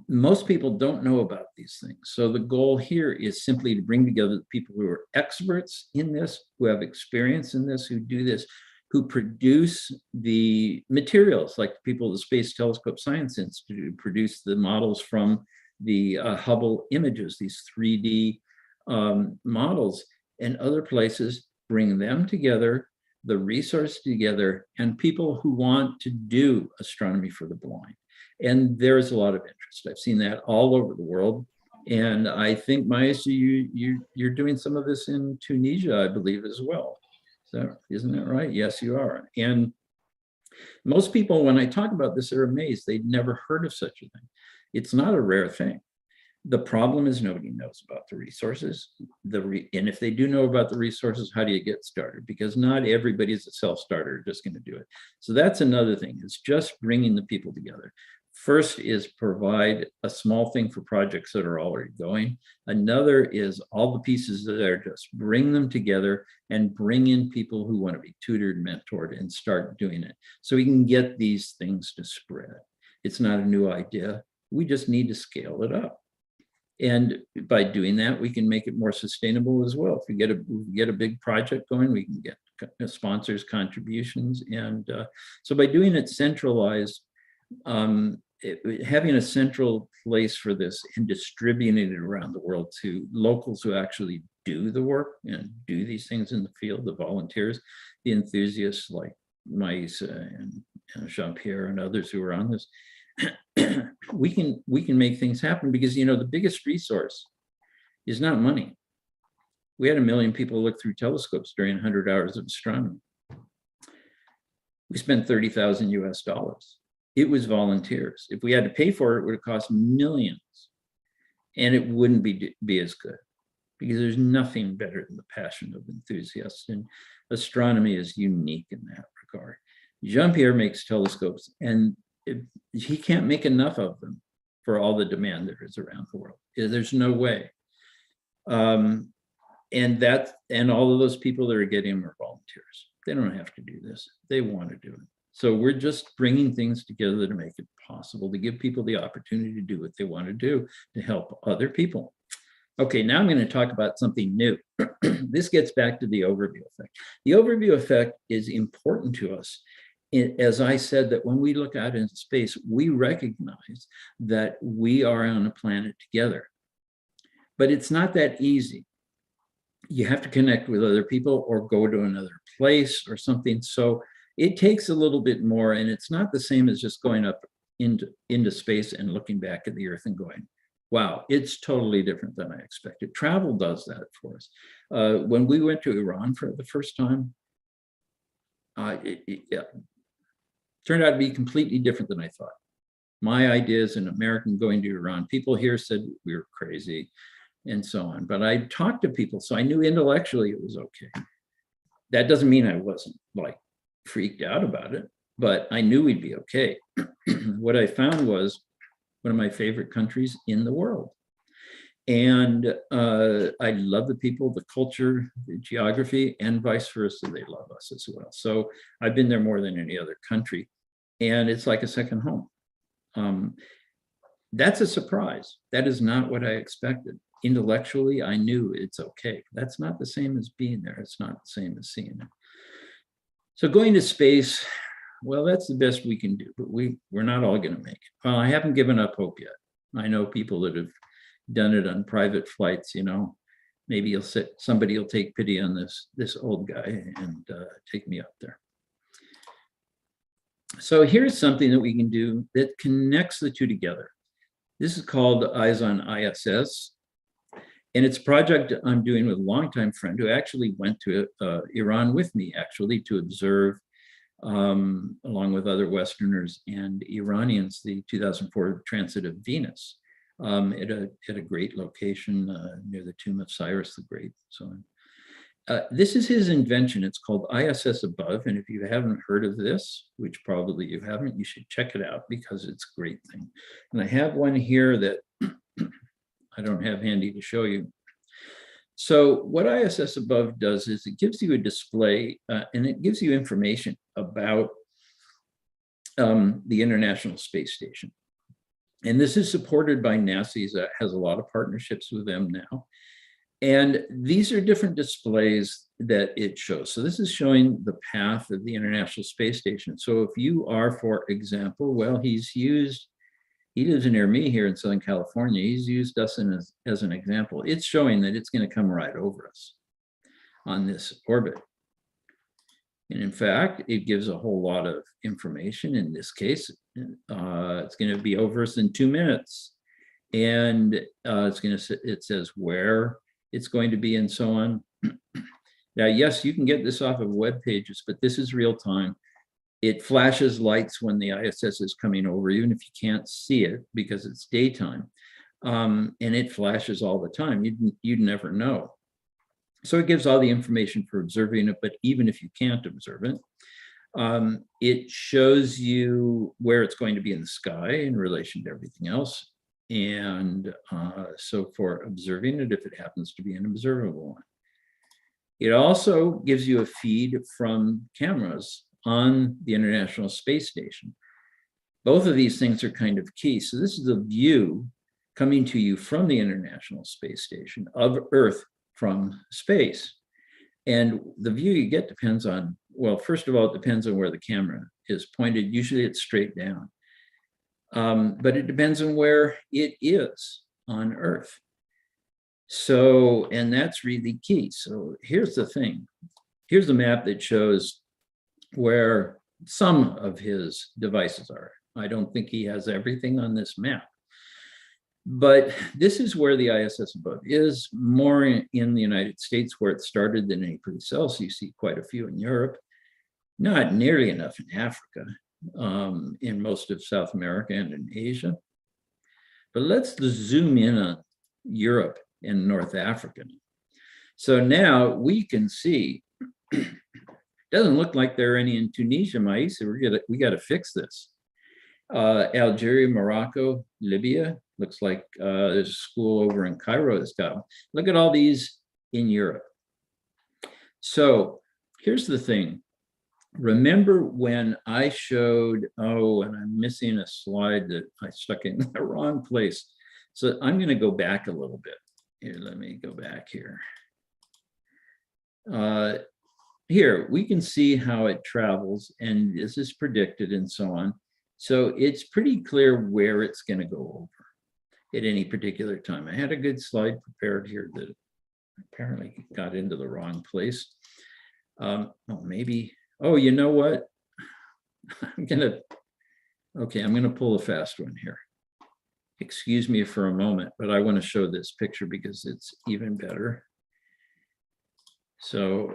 Most people don't know about these things. So the goal here is simply to bring together the people who are experts in this, who have experience in this, who do this, who produce the materials, like the people at the Space Telescope Science Institute who produce the models from the Hubble images, these 3D models, and other places, bring them together, the resource together, and people who want to do astronomy for the blind. And there's a lot of interest. I've seen that all over the world. And I think, Maestro, you're doing some of this in Tunisia, I believe, as well. So isn't that right? Yes, you are. And most people, when I talk about this, are amazed. They'd never heard of such a thing. It's not a rare thing. The problem is nobody knows about the resources. And if they do know about the resources, how do you get started? Because not everybody's a self-starter just going to do it. So that's another thing. It's just bringing the people together. First is provide a small thing for projects that are already going. Another is all the pieces that are just bring them together and bring in people who want to be tutored, mentored, and start doing it. So we can get these things to spread. It's not a new idea. We just need to scale it up. And by doing that, we can make it more sustainable as well. If we get a big project going, we can get sponsors, contributions. And so by doing it centralized, having a central place for this and distributing it around the world to locals who actually do the work and do these things in the field, the volunteers, the enthusiasts like Mike and Jean-Pierre and others who are on this, we can make things happen, because the biggest resource is not money. We had 1 million people look through telescopes during 100 hours of astronomy. We spent $30,000 US. It was volunteers. If we had to pay for it, it would have cost millions, and it wouldn't be as good, because there's nothing better than the passion of enthusiasts, and astronomy is unique in that regard. Jean-Pierre makes telescopes, and he can't make enough of them for all the demand there is around the world. There's no way. And all of those people that are getting them are volunteers. They don't have to do this. They want to do it. So we're just bringing things together to make it possible, to give people the opportunity to do what they want to do, to help other people. Okay, now I'm going to talk about something new. This gets back to the overview effect. The overview effect is important to us. As I said, that when we look out into space, we recognize that we are on a planet together. But it's not that easy. You have to connect with other people or go to another place or something. So it takes a little bit more, and it's not the same as just going up into space and looking back at the Earth and going, wow, it's totally different than I expected. Travel does that for us. When we went to Iran for the first time, it turned out to be completely different than I thought. My idea as an American going to Iran, people here said we were crazy and so on. But I talked to people, so I knew intellectually it was okay. That doesn't mean I wasn't like freaked out about it, but I knew we'd be okay. What I found was one of my favorite countries in the world. And I love the people, the culture, the geography, and vice versa. They love us as well. So I've been there more than any other country, and it's like a second home. That's a surprise. That is not what I expected. Intellectually, I knew it's okay. That's not the same as being there. It's not the same as seeing it. So going to space, well, that's the best we can do, but we're not all going to make it. Well, I haven't given up hope yet. I know people that have done it on private flights. Maybe somebody will take pity on this old guy and take me up there. So here's something that we can do that connects the two together. This is called Eyes on ISS. And it's a project I'm doing with a longtime friend who actually went to Iran with me, actually, to observe, along with other Westerners and Iranians, the 2004 transit of Venus at a great location near the tomb of Cyrus the Great. So this is his invention. It's called ISS Above. And if you haven't heard of this, which probably you haven't, you should check it out because it's a great thing. And I have one here that I don't have handy to show you. So what ISS Above does is it gives you a display and it gives you information about the International Space Station. And this is supported by NASA. It has a lot of partnerships with them now. And these are different displays that it shows. So this is showing the path of the International Space Station. So if you are, for example, well, he lives near me here in Southern California. He's used us as an example. It's showing that it's going to come right over us on this orbit. And in fact, it gives a whole lot of information. In this case, it's going to be over us in 2 minutes. And it says where it's going to be and so on. Now, yes, you can get this off of web pages, but this is real time. It flashes lights when the ISS is coming over, even if you can't see it because it's daytime. And it flashes all the time. You'd never know. So it gives all the information for observing it, but even if you can't observe it, it shows you where it's going to be in the sky in relation to everything else. And so for observing it, if it happens to be an observable one. It also gives you a feed from cameras on the International Space Station. Both of these things are kind of key. So this is a view coming to you from the International Space Station of Earth from space. And the view you get depends on, well, first of all, it depends on where the camera is pointed. Usually it's straight down. But it depends on where it is on Earth. So, and that's really key. So here's the thing. Here's the map that shows where some of his devices are. I don't think he has everything on this map. But this is where the ISS above is, more in the United States where it started than anyplace else. You see quite a few in Europe, not nearly enough in Africa, in most of South America and in Asia. But let's zoom in on Europe and North Africa. So now we can see, doesn't look like there are any in Tunisia, Maïs. We got to fix this. Algeria, Morocco, Libya. Looks like there's a school over in Cairo that's got one. Look at all these in Europe. So here's the thing. Remember when I showed, oh, and I'm missing a slide that I stuck in the wrong place. So I'm going to go back a little bit. Here, let me go back here. Here, we can see how it travels, and this is predicted and so on. So it's pretty clear where it's going to go over at any particular time. I had a good slide prepared here that apparently got into the wrong place. Oh, maybe, oh, you know what? I'm gonna pull a fast one here. Excuse me for a moment, but I want to show this picture because it's even better. So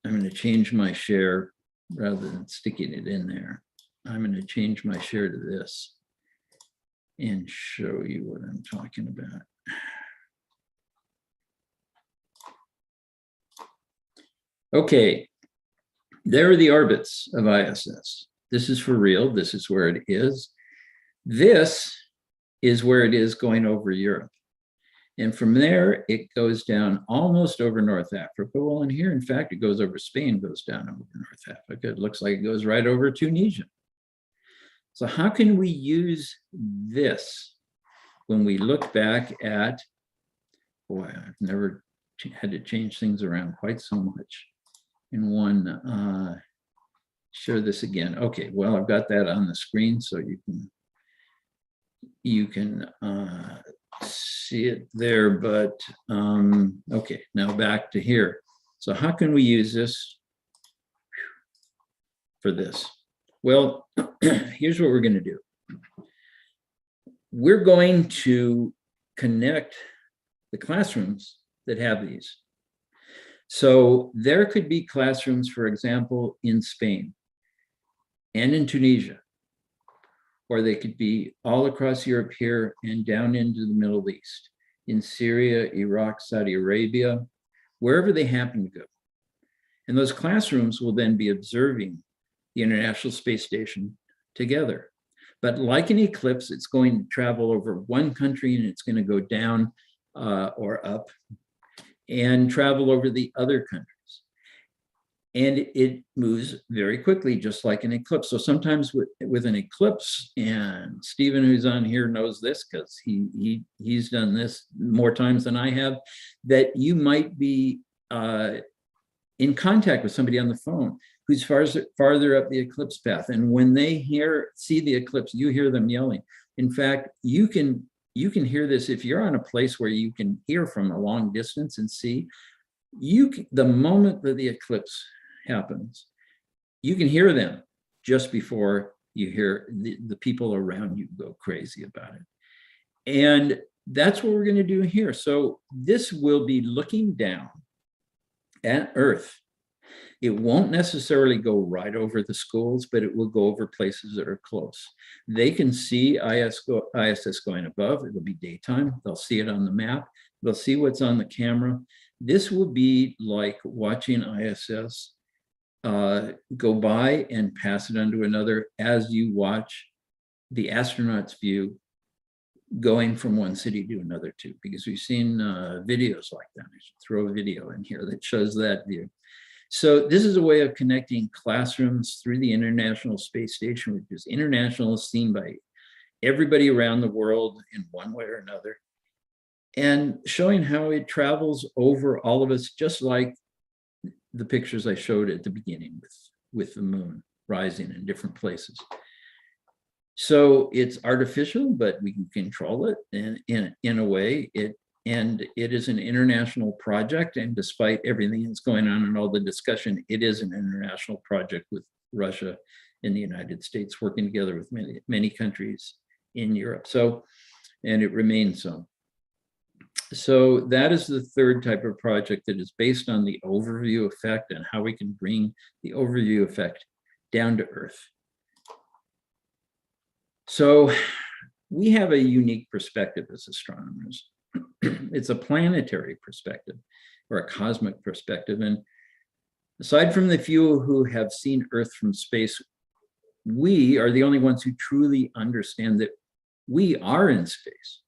I'm going to change my share rather than sticking it in there. I'm going to change my share to this and show you what I'm talking about. Okay, there are the orbits of ISS. This is for real. This is where it is. This is where it is going over Europe. And from there, it goes down almost over North Africa. Well, and here, in fact, it goes over Spain, goes down over North Africa. It looks like it goes right over Tunisia. So how can we use this when we look back at, boy, I've never had to change things around quite so much in one, share this again. Okay, well, I've got that on the screen so you can see it there, but okay, now back to here. So how can we use this for this? Well, here's what we're going to do. We're going to connect the classrooms that have these. So there could be classrooms, for example, in Spain and in Tunisia, or they could be all across Europe here and down into the Middle East, in Syria, Iraq, Saudi Arabia, wherever they happen to go. And those classrooms will then be observing the International Space Station together. But like an eclipse, it's going to travel over one country and it's going to go down or up and travel over the other countries. And it moves very quickly, just like an eclipse. So sometimes with an eclipse, and Stephen, who's on here, knows this because he's done this more times than I have, that you might be in contact with somebody on the phone who's farther up the eclipse path. And when they see the eclipse, you hear them yelling. In fact, you can hear this if you're on a place where you can hear from a long distance and see. The moment that the eclipse happens, you can hear them just before you hear the people around you go crazy about it. And that's what we're going to do here. So this will be looking down at Earth. It won't necessarily go right over the schools, but it will go over places that are close. They can see ISS going above. It'll be daytime. They'll see it on the map. They'll see what's on the camera. This will be like watching ISS go by and pass it on to another as you watch the astronaut's view going from one city to another too, because we've seen videos like that. I should throw a video in here that shows that view. So this is a way of connecting classrooms through the International Space Station, which is international, seen by everybody around the world in one way or another, and showing how it travels over all of us, just like the pictures I showed at the beginning with the moon rising in different places. So it's artificial, but we can control it in a way. It is an international project, and despite everything that's going on and all the discussion, it is an international project with Russia and the United States working together with many countries in Europe. So, and it remains so. So that is the third type of project that is based on the overview effect and how we can bring the overview effect down to Earth. So we have a unique perspective as astronomers. It's a planetary perspective or a cosmic perspective. And aside from the few who have seen Earth from space, we are the only ones who truly understand that we are in space.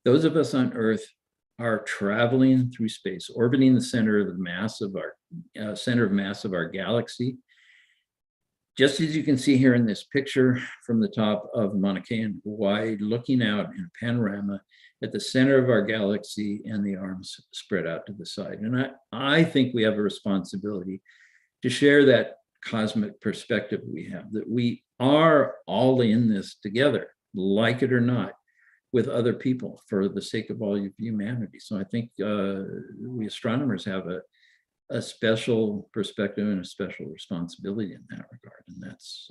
Those of us on Earth are traveling through space, orbiting the center of mass of our galaxy. Just as you can see here in this picture from the top of Mauna Kea in Hawaii, looking out in a panorama at the center of our galaxy and the arms spread out to the side. And I think we have a responsibility to share that cosmic perspective we have, that we are all in this together, like it or not, with other people for the sake of all of humanity. So I think we astronomers have a special perspective and a special responsibility in that regard. And that's,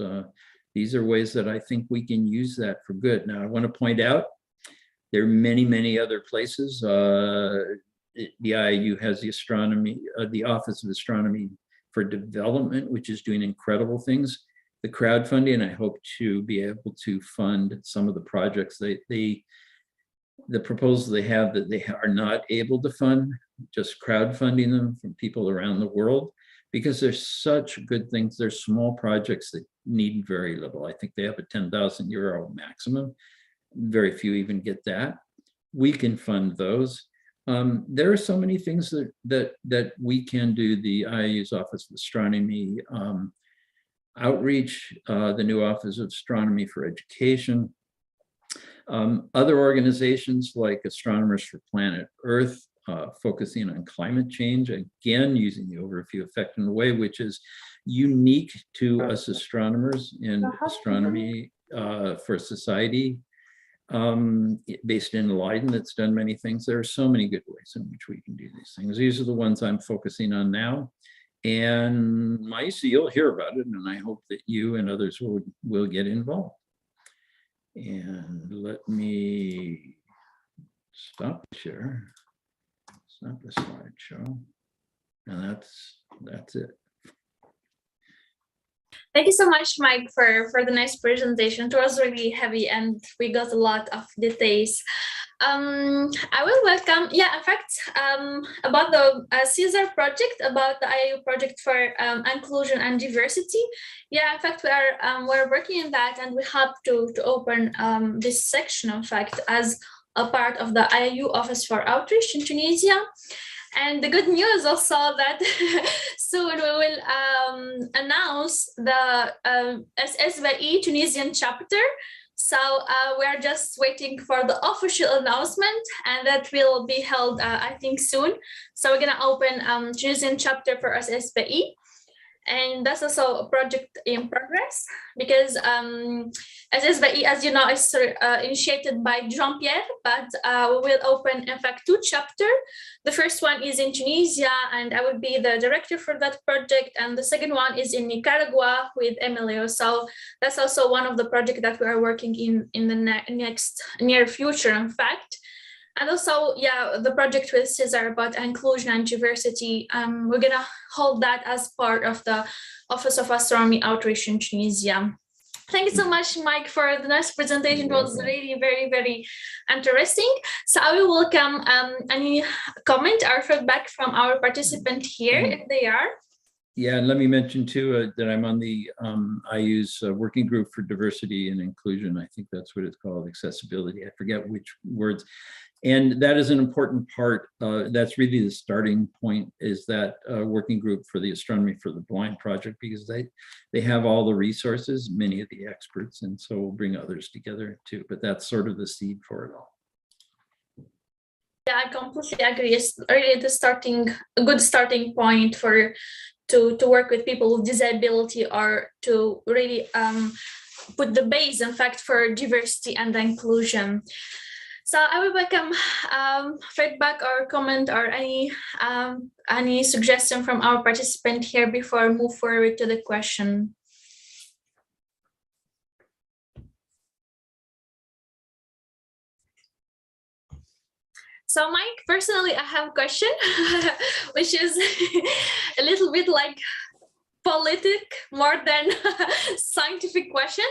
these are ways that I think we can use that for good. Now, I want to point out, there are many, many other places. The IAU has the Office of Astronomy for Development, which is doing incredible things. The crowdfunding, I hope to be able to fund some of the projects the proposals they have that they are not able to fund, just crowdfunding them from people around the world, because there's such good things. There's small projects that need very little. I think they have a 10,000 euro maximum. Very few even get that. We can fund those. There are so many things that we can do. The IAU's Office of Astronomy outreach, the new Office of Astronomy for Education, other organizations like Astronomers for Planet Earth, focusing on climate change, again, using the overview effect in a way which is unique to us astronomers in Astronomy for Society, based in Leiden, that's done many things. There are so many good ways in which we can do these things. These are the ones I'm focusing on now. And Maisa, you'll hear about it, and I hope that you and others will get involved. And let me stop the share, stop the slideshow, and that's it. Thank you so much, Mike, for the nice presentation. It was really heavy and we got a lot of details. I will welcome, in fact, about the CESAR project, about the IAU project for inclusion and diversity. Yeah, in fact, we're working in that, and we hope to open this section, in fact, as a part of the IAU Office for Outreach in Tunisia. And the good news also that soon we will announce the SSBE Tunisian chapter. So we are just waiting for the official announcement, and that will be held, I think, soon. So we're gonna open Tunisian chapter for SSBE. And that's also a project in progress, because SSBE, as you know, is initiated by Jean-Pierre, but we will open, in fact, 2 chapters. The first one is in Tunisia, and I will be the director for that project. And the second one is in Nicaragua with Emilio. So that's also one of the projects that we are working in the next near future, in fact. And also, the project with CESAR about inclusion and diversity, we're gonna hold that as part of the Office of Astronomy Outreach in Tunisia. Thank you so much, Mike, for the nice presentation. It was really very, very interesting. So I will welcome any comment or feedback from our participant here, if they are. Yeah, and let me mention too that I'm on the IU's working group for diversity and inclusion. I think that's what it's called, accessibility. I forget which words. And that is an important part. That's really the starting point, is that working group for the Astronomy for the Blind project, because they have all the resources, many of the experts, and so we'll bring others together too. But that's sort of the seed for it all. Yeah, I completely agree. It's really a good starting point for to work with people with disability, or to really put the base, in fact, for diversity and inclusion. So I will welcome feedback or comment or any suggestion from our participant here before we move forward to the question. So Mike, personally, I have a question, which is a little bit like politic more than scientific question.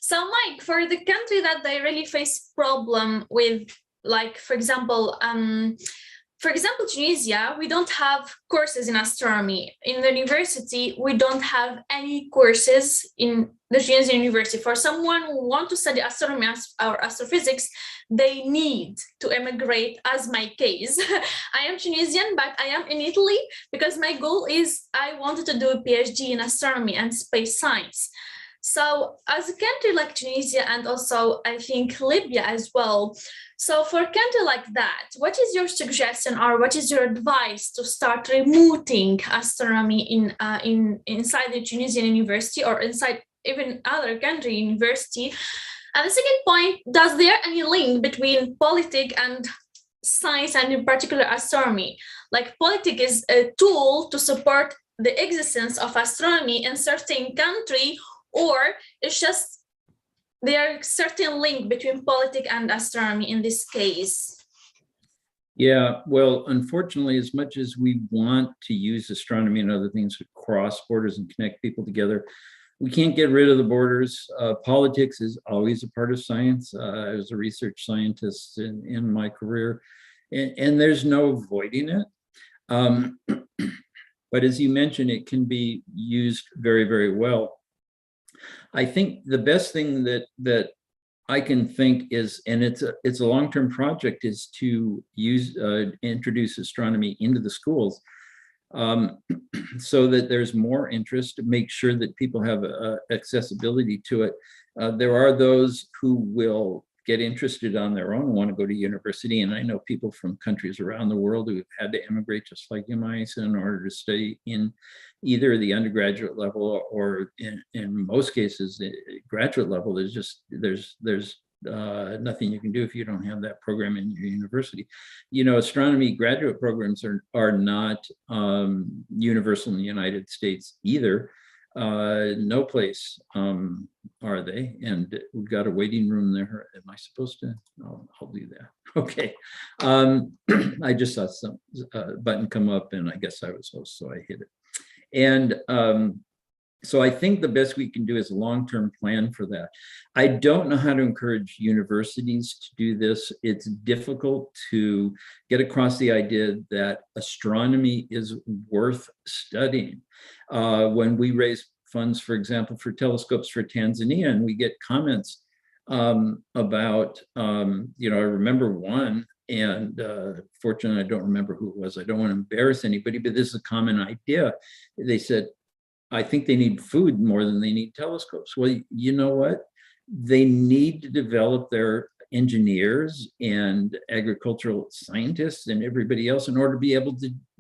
So Mike, for the country that they really face problem with, like, for example, Tunisia, we don't have courses in astronomy. In the university, we don't have any courses in the Tunisian university. For someone who want to study astronomy or astrophysics, they need to emigrate, as my case. I am Tunisian, but I am in Italy because my goal is I wanted to do a PhD in astronomy and space science. So as a country like Tunisia, and also I think Libya as well, so for a country like that, what is your suggestion or what is your advice to start remoting astronomy inside the Tunisian university or inside even other country university? And the second point, does there any link between politics and science, and in particular astronomy? Like, politics is a tool to support the existence of astronomy in certain country, or it's just there are certain link between politics and astronomy in this case? Yeah, well, unfortunately, as much as we want to use astronomy and other things to cross borders and connect people together, we can't get rid of the borders. Politics is always a part of science. I was a research scientist in my career, and there's no avoiding it. But as you mentioned, it can be used very, very well. I think the best thing that I can think is, and it's a long-term project, is to introduce astronomy into the schools, so that there's more interest, to make sure that people have accessibility to it. There are those who will get interested on their own, want to go to university. And I know people from countries around the world who have had to emigrate, just like you, Maisa, in order to study in either the undergraduate level or in most cases, the graduate level. There's nothing you can do if you don't have that program in your university. You know, astronomy graduate programs are not universal in the United States either. No place are they, and we've got a waiting room there. Am I supposed to? I'll do that. Okay. I just saw some button come up, and I guess I was host, so I hit it. And so I think the best we can do is a long-term plan for that. I don't know how to encourage universities to do this. It's difficult to get across the idea that astronomy is worth studying. When we raise funds, for example, for telescopes for Tanzania, and we get comments about, you know, I remember one, and fortunately, I don't remember who it was. I don't want to embarrass anybody, but this is a common idea. They said, I think they need food more than they need telescopes. Well, you know what? They need to develop their engineers and agricultural scientists and everybody else in order to be able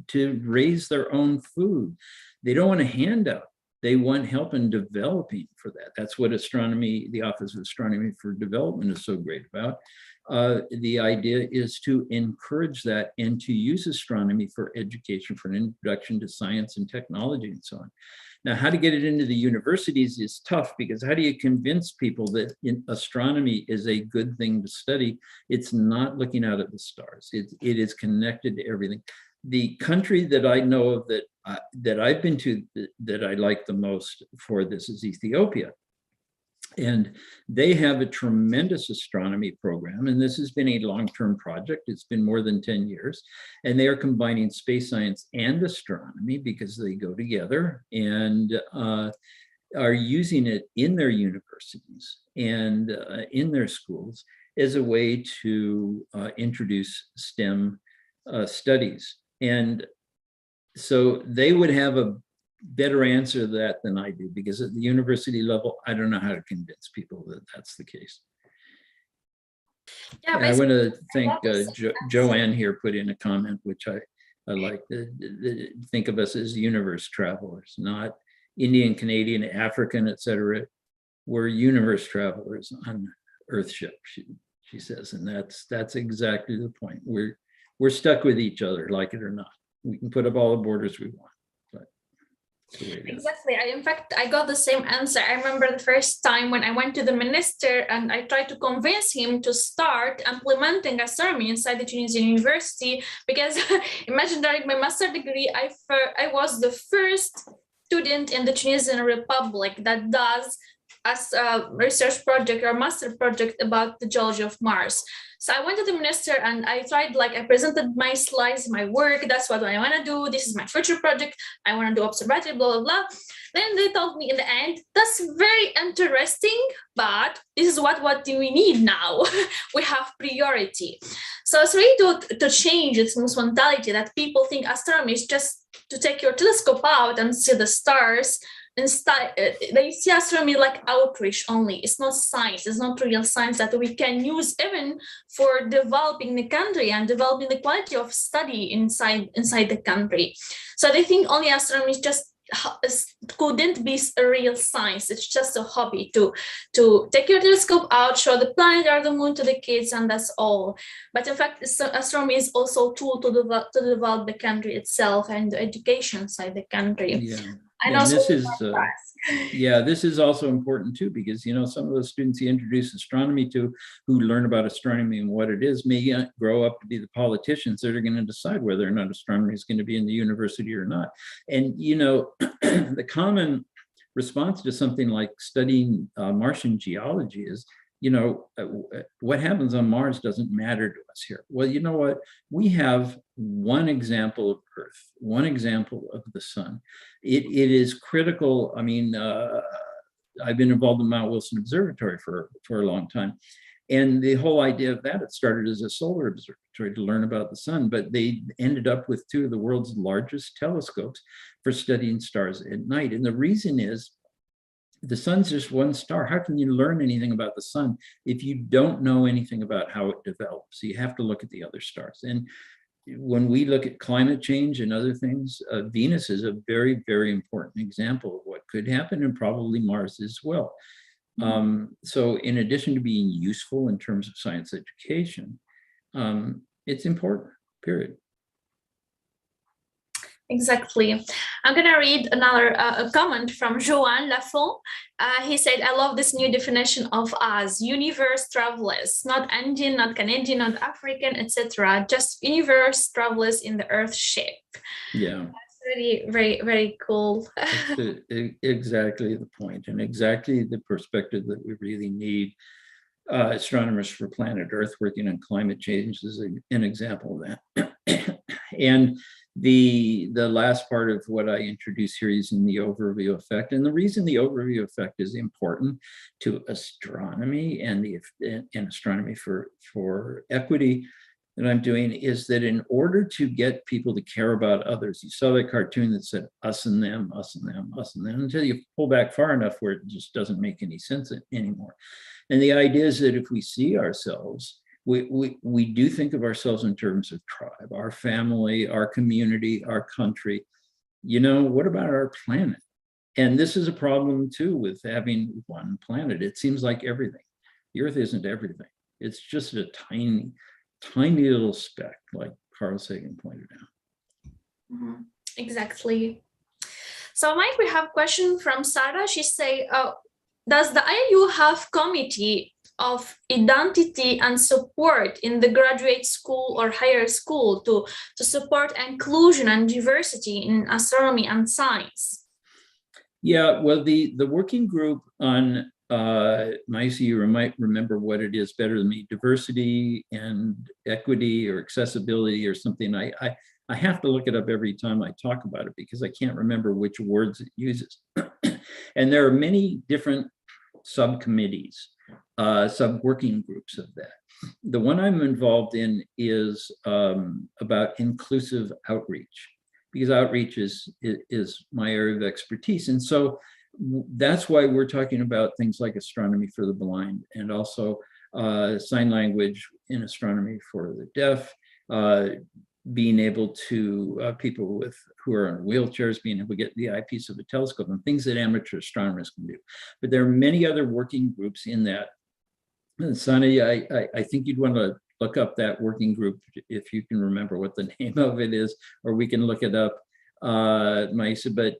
to raise their own food. They don't want a handout. They want help in developing for that. That's what astronomy, the Office of Astronomy for Development, is so great about. The idea is to encourage that and to use astronomy for education, for an introduction to science and technology and so on. Now, how to get it into the universities is tough, because how do you convince people that astronomy is a good thing to study? It's not looking out at the stars. It is connected to everything. The country that I know of that I've been to that I like the most for this is Ethiopia. And they have a tremendous astronomy program, and this has been a long-term project. It's been more than 10 years, and they are combining space science and astronomy because they go together, and are using it in their universities and in their schools as a way to introduce STEM studies. And so they would have a better answer to that than I do, because at the university level, I don't know how to convince people that that's the case. Yeah, I want to thank Joanne here put in a comment, which I like. Think of us as universe travelers, not Indian, Canadian, African, etc. We're universe travelers on Earthship, she says, and that's exactly the point. We're stuck with each other, like it or not. We can put up all the borders we want. Exactly. In fact, I got the same answer. I remember the first time when I went to the minister and I tried to convince him to start implementing astronomy inside the Tunisian university, because imagine during my master degree, I was the first student in the Tunisian Republic that does a research project or master project about the geology of Mars. So I went to the minister and I tried, like, I presented my slides, my work, that's what I want to do, this is my future project, I want to do observatory, blah, blah, blah. Then they told me in the end, that's very interesting, but this is what we need now. We have priority. So it's really to change this mentality that people think astronomy is just to take your telescope out and see the stars. Instead, they see astronomy like outreach only. It's not science. It's not real science that we can use even for developing the country and developing the quality of study inside the country. So they think only astronomy couldn't be a real science. It's just a hobby to take your telescope out, show the planet or the moon to the kids, and that's all. But in fact, astronomy is also a tool to develop the country itself and the education inside the country. Yeah. And this is, this is also important too, because, you know, some of the students you introduce astronomy to, who learn about astronomy and what it is, may grow up to be the politicians that are going to decide whether or not astronomy is going to be in the university or not. And, you know, the common response to something like studying Martian geology is, you know, what happens on Mars doesn't matter to us here. Well, you know what? We have one example of Earth, one example of the sun. It is critical. I mean, I've been involved in Mount Wilson Observatory for a long time. And the whole idea of that, it started as a solar observatory to learn about the sun, but they ended up with two of the world's largest telescopes for studying stars at night. And the reason is, the sun's just one star. How can you learn anything about the sun if you don't know anything about how it develops? So you have to look at the other stars. And when we look at climate change and other things, Venus is a very, very important example of what could happen, and probably Mars as well. So in addition to being useful in terms of science education, it's important, period. Exactly. I'm going to read another comment from Joanne Lafont. He said, I love this new definition of us, universe travelers, not Indian, not Canadian, not African, etc. Just universe travelers in the Earth ship. Yeah. That's really very, very cool. Exactly the point, and exactly the perspective that we really need. Astronomers for Planet Earth working on climate change is an example of that. And the last part of what I introduced here is in the overview effect. And the reason the overview effect is important to astronomy and astronomy for equity that I'm doing is that in order to get people to care about others, you saw that cartoon that said us and them, us and them, us and them, until you pull back far enough where it just doesn't make any sense anymore. And the idea is that if we see ourselves, we do think of ourselves in terms of tribe, our family, our community, our country. You know, what about our planet? And this is a problem too with having one planet. It seems like everything. The Earth isn't everything. It's just a tiny, tiny little speck, like Carl Sagan pointed out. Mm-hmm. Exactly. So Mike, we have a question from Sarah. She say, does the ILU have committee of identity and support in the graduate school or higher school to support inclusion and diversity in astronomy and science? Yeah, well, the working group on Maisa, you might remember what it is better than me, diversity and equity or accessibility or something. I have to look it up every time I talk about it because I can't remember which words it uses. And there are many different subcommittees, sub-working groups of that. The one I'm involved in is about inclusive outreach, because outreach is my area of expertise. And so that's why we're talking about things like Astronomy for the Blind, and also sign language in astronomy for the deaf, being able to, people who are in wheelchairs, being able to get the eyepiece of a telescope, and things that amateur astronomers can do. But there are many other working groups in that. And Sonny, I think you'd want to look up that working group if you can remember what the name of it is, or we can look it up, Maisa, but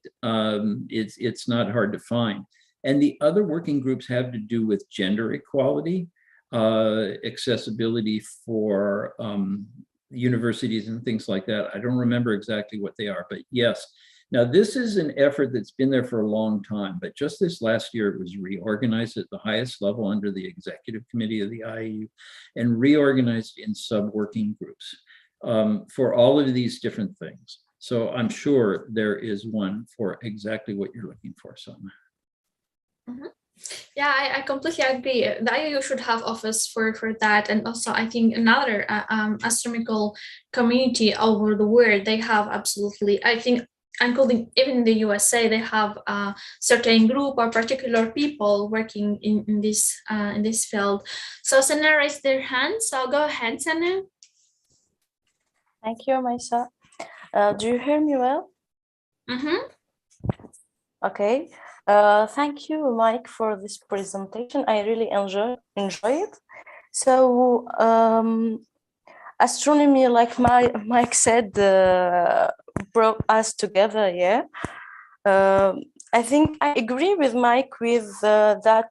it's not hard to find. And the other working groups have to do with gender equality, accessibility for universities and things like that. I don't remember exactly what they are, but yes. Now, this is an effort that's been there for a long time, but just this last year, it was reorganized at the highest level under the executive committee of the IAU and reorganized in sub-working groups for all of these different things. So I'm sure there is one for exactly what you're looking for, Sana. Mm-hmm. Yeah, I completely agree. The IAU should have office for that. And also, I think another astronomical community over the world, they have absolutely, I think, including even in the USA, they have a certain group or particular people working in this field. So Sana raised their hand. So go ahead, Sana. Thank you, Maisa. Do you hear me well? Mm-hmm. Okay. Thank you, Mike, for this presentation. I really enjoy it. So astronomy, like Mike said, brought us together. Yeah. I think I agree with Mike with that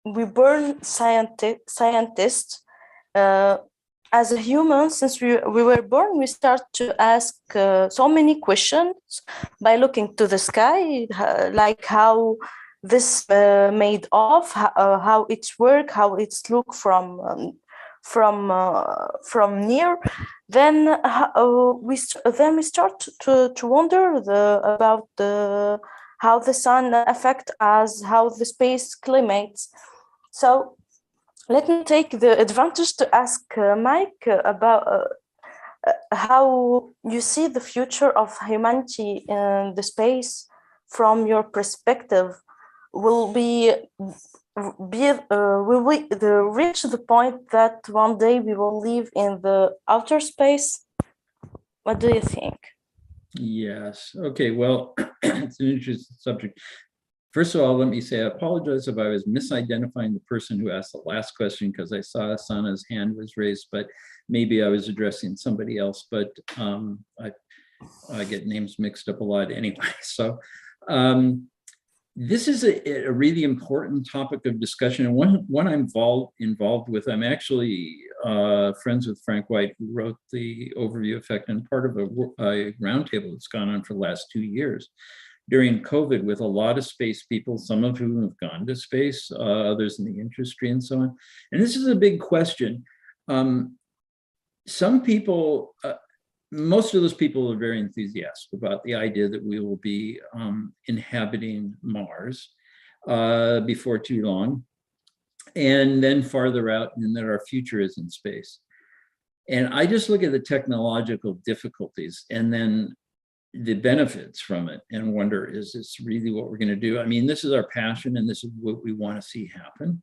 we born scientists. As a human, since we were born, we start to ask so many questions by looking to the sky, like how this made of, how it's work, how it's look from near. Then we start to wonder about how the sun affects us, how the space climates. So let me take the advantage to ask Mike about how you see the future of humanity in the space from your perspective. Will we reach the point that one day we will live in the outer space? What do you think? Yes. Okay. Well, it's an interesting subject. First of all, let me say I apologize if I was misidentifying the person who asked the last question, because I saw Sana's hand was raised, but maybe I was addressing somebody else. But I get names mixed up a lot anyway. So this is a really important topic of discussion, and one I'm involved with. I'm actually friends with Frank White, who wrote the overview effect, and part of a roundtable that's gone on for the last 2 years during COVID with a lot of space people, some of whom have gone to space, others in the industry and so on. And this is a big question. Some people, most of those people are very enthusiastic about the idea that we will be inhabiting Mars before too long, and then farther out, and that our future is in space. And I just look at the technological difficulties and then the benefits from it and wonder, is this really what we're going to do? I mean, this is our passion and this is what we want to see happen.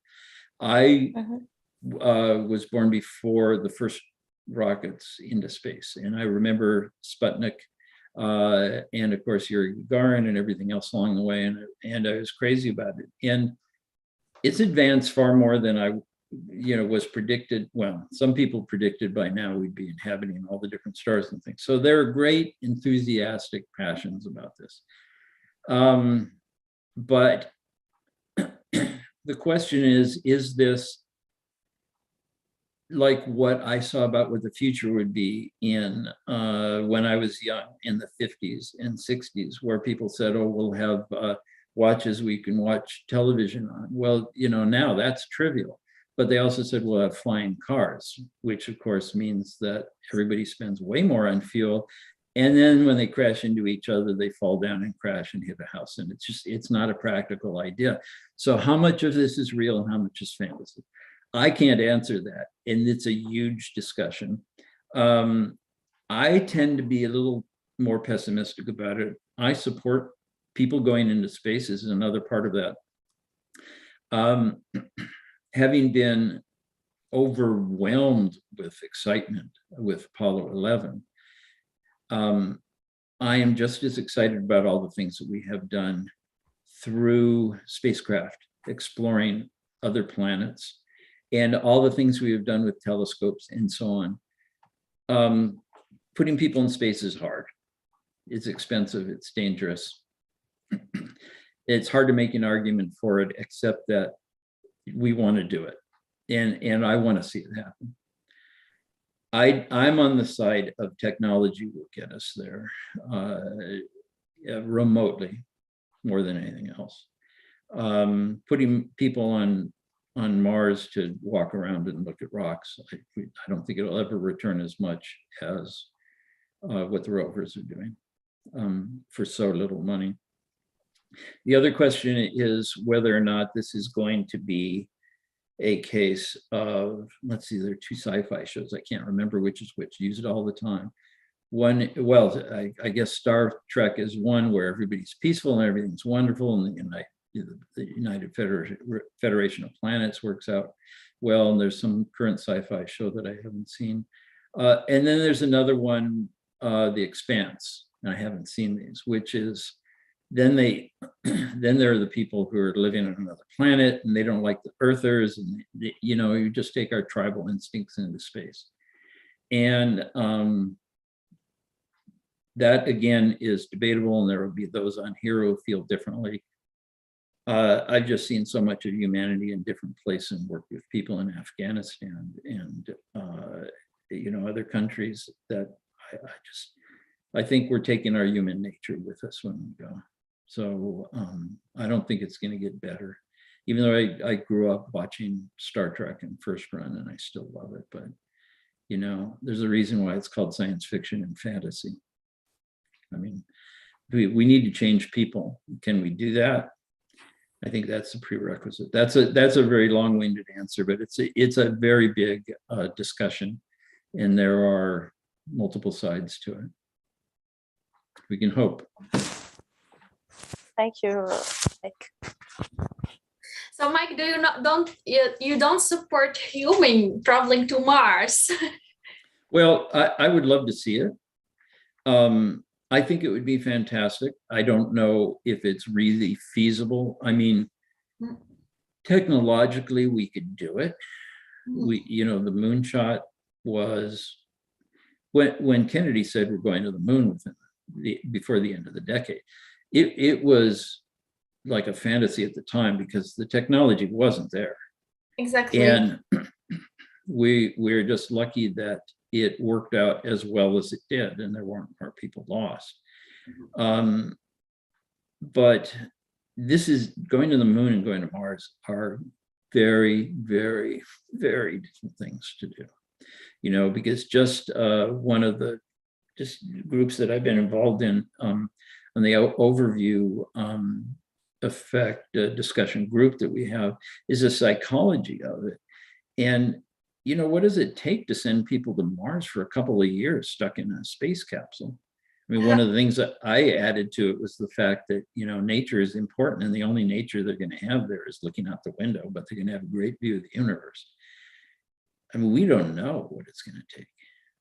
I was born before the first rockets into space, and I remember Sputnik and of course Yuri Gagarin and everything else along the way, and I was crazy about it. And it's advanced far more than I was predicted. Well, some people predicted by now we'd be inhabiting all the different stars and things. So there are great enthusiastic passions about this. But the question is this like what I saw about what the future would be in when I was young, in the 50s and 60s, where people said, oh, we'll watches we can watch television on. Well, you know, now that's trivial. But they also said we'll have flying cars, which of course means that everybody spends way more on fuel. And then when they crash into each other, they fall down and crash and hit a house. And it's not a practical idea. So how much of this is real and how much is fantasy? I can't answer that. And it's a huge discussion. I tend to be a little more pessimistic about it. I support people going into space is another part of that. Having been overwhelmed with excitement with Apollo 11, I am just as excited about all the things that we have done through spacecraft, exploring other planets, and all the things we have done with telescopes and so on. Putting people in space is hard. It's expensive, it's dangerous. It's hard to make an argument for it, except that we want to do it. And I want to see it happen. I'm on the side of technology will get us there remotely more than anything else. Putting people on Mars to walk around and look at rocks, I don't think it'll ever return as much as what the rovers are doing for so little money. The other question is whether or not this is going to be a case of, let's see, there are two sci-fi shows. I can't remember which is which, use it all the time. One, well, I guess Star Trek is one where everybody's peaceful and everything's wonderful, and the United Federation of Planets works out well, and there's some current sci-fi show that I haven't seen. And then there's another one, The Expanse, and I haven't seen these, which is, then there are the people who are living on another planet and they don't like the Earthers, and you know, you just take our tribal instincts into space. And that again is debatable, and there will be those on here who feel differently. I've just seen so much of humanity in different places and worked with people in Afghanistan and you know, other countries that I think we're taking our human nature with us when we go. So I don't think it's going to get better, even though I grew up watching Star Trek in first run and I still love it. But, you know, there's a reason why it's called science fiction and fantasy. I mean, we need to change people. Can we do that? I think that's the prerequisite. That's a very long-winded answer, but it's a very big discussion, and there are multiple sides to it. We can hope. Thank you, Mike. So, Mike, do you don't support human traveling to Mars? Well, I would love to see it. I think it would be fantastic. I don't know if it's really feasible. I mean, technologically, we could do it. You know, the moonshot was when Kennedy said we're going to the moon before the end of the decade. It was like a fantasy at the time because the technology wasn't there. Exactly. And we're just lucky that it worked out as well as it did, and there weren't more people lost. But this is going to the moon and going to Mars are very, very, very different things to do. You know, because just one of the groups that I've been involved in on the overview effect discussion group that we have is the psychology of it. And, you know, what does it take to send people to Mars for a couple of years stuck in a space capsule? I mean, one of the things that I added to it was the fact that, you know, nature is important, and the only nature they're going to have there is looking out the window, but they're going to have a great view of the universe. I mean, we don't know what it's going to take.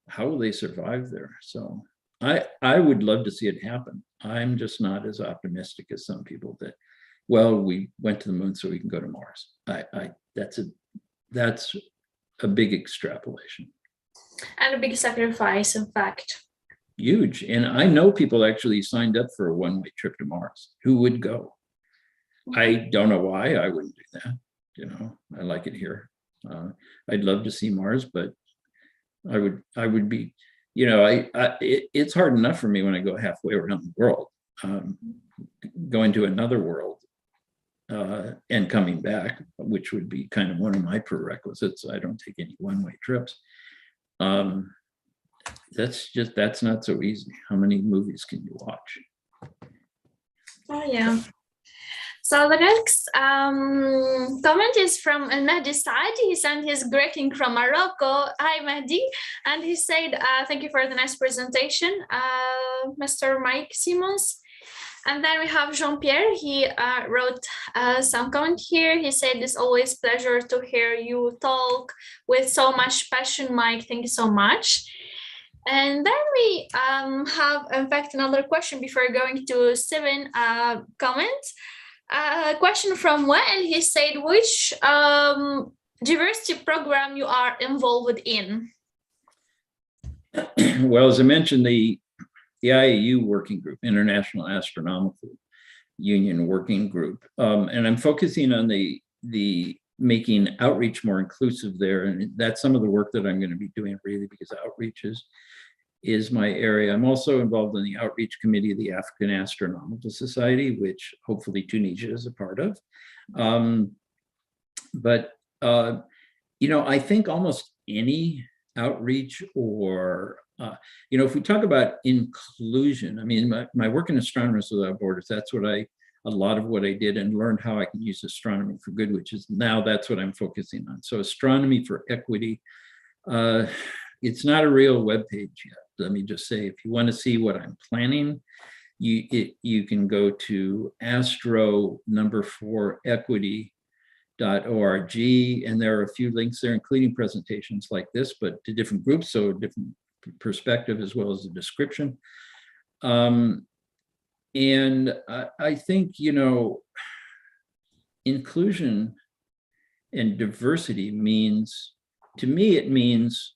How will they survive there? So I would love to see it happen. I'm just not as optimistic as some people that, well, we went to the moon so we can go to Mars. That's a big extrapolation. And a big sacrifice, in fact. Huge. And I know people actually signed up for a one-way trip to Mars who would go. I don't know why I wouldn't do that. You know, I like it here. I'd love to see Mars, but I would be, you know, it's hard enough for me when I go halfway around the world. Going to another world and coming back, which would be kind of one of my prerequisites. I don't take any one-way trips. That's not so easy. How many movies can you watch? Oh yeah. So the next comment is from Mehdi Saad. He sent his greeting from Morocco. Hi, Mehdi. And he said, thank you for the nice presentation, Mr. Mike Simmons. And then we have Jean-Pierre. He wrote some comment here. He said, it's always pleasure to hear you talk with so much passion, Mike. Thank you so much. And then we have, in fact, another question before going to 7 comments. A question from Wael. He said, which diversity program you are involved in? Well, as I mentioned, the IAU working group, International Astronomical Union working group, and I'm focusing on the making outreach more inclusive there, and that's some of the work that I'm going to be doing, really, because outreach is my area. I'm also involved in the outreach committee of the African Astronomical Society, which hopefully Tunisia is a part of. I think almost any outreach or, if we talk about inclusion, I mean, my work in Astronomers Without Borders, that's what a lot of what I did, and learned how I can use astronomy for good, which is now that's what I'm focusing on. So Astronomy for Equity, it's not a real webpage yet. Let me just say, if you want to see what I'm planning, you can go to astro4equity.org, and there are a few links there, including presentations like this, but to different groups, so a different perspective as well as the description. And I think, inclusion and diversity means, to me, it means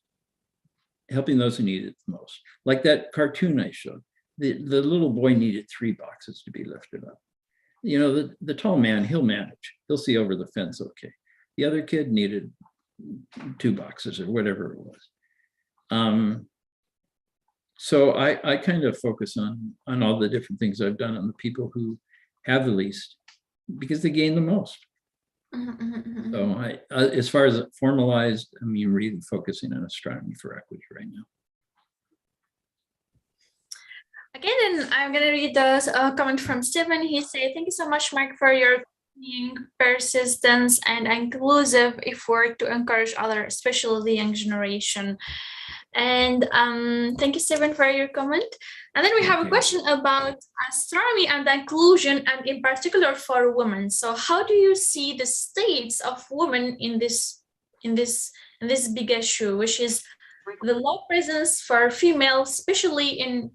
helping those who need it the most. Like that cartoon I showed, the little boy needed 3 boxes to be lifted up. The tall man, he'll manage. He'll see over the fence okay. The other kid needed 2 boxes or whatever it was. So I kind of focus on all the different things I've done on the people who have the least, because they gain the most. So as far as formalized, I mean, really focusing on Astronomy for Equity right now. Okay, then I'm going to read the comment from Stephen. He said, thank you so much, Mike, for your persistence and inclusive effort to encourage others, especially the young generation. And thank you, Stephen, for your comment. And then we have a question about astronomy and inclusion, and in particular for women. So how do you see the states of women in this big issue, which is the low presence for females, especially in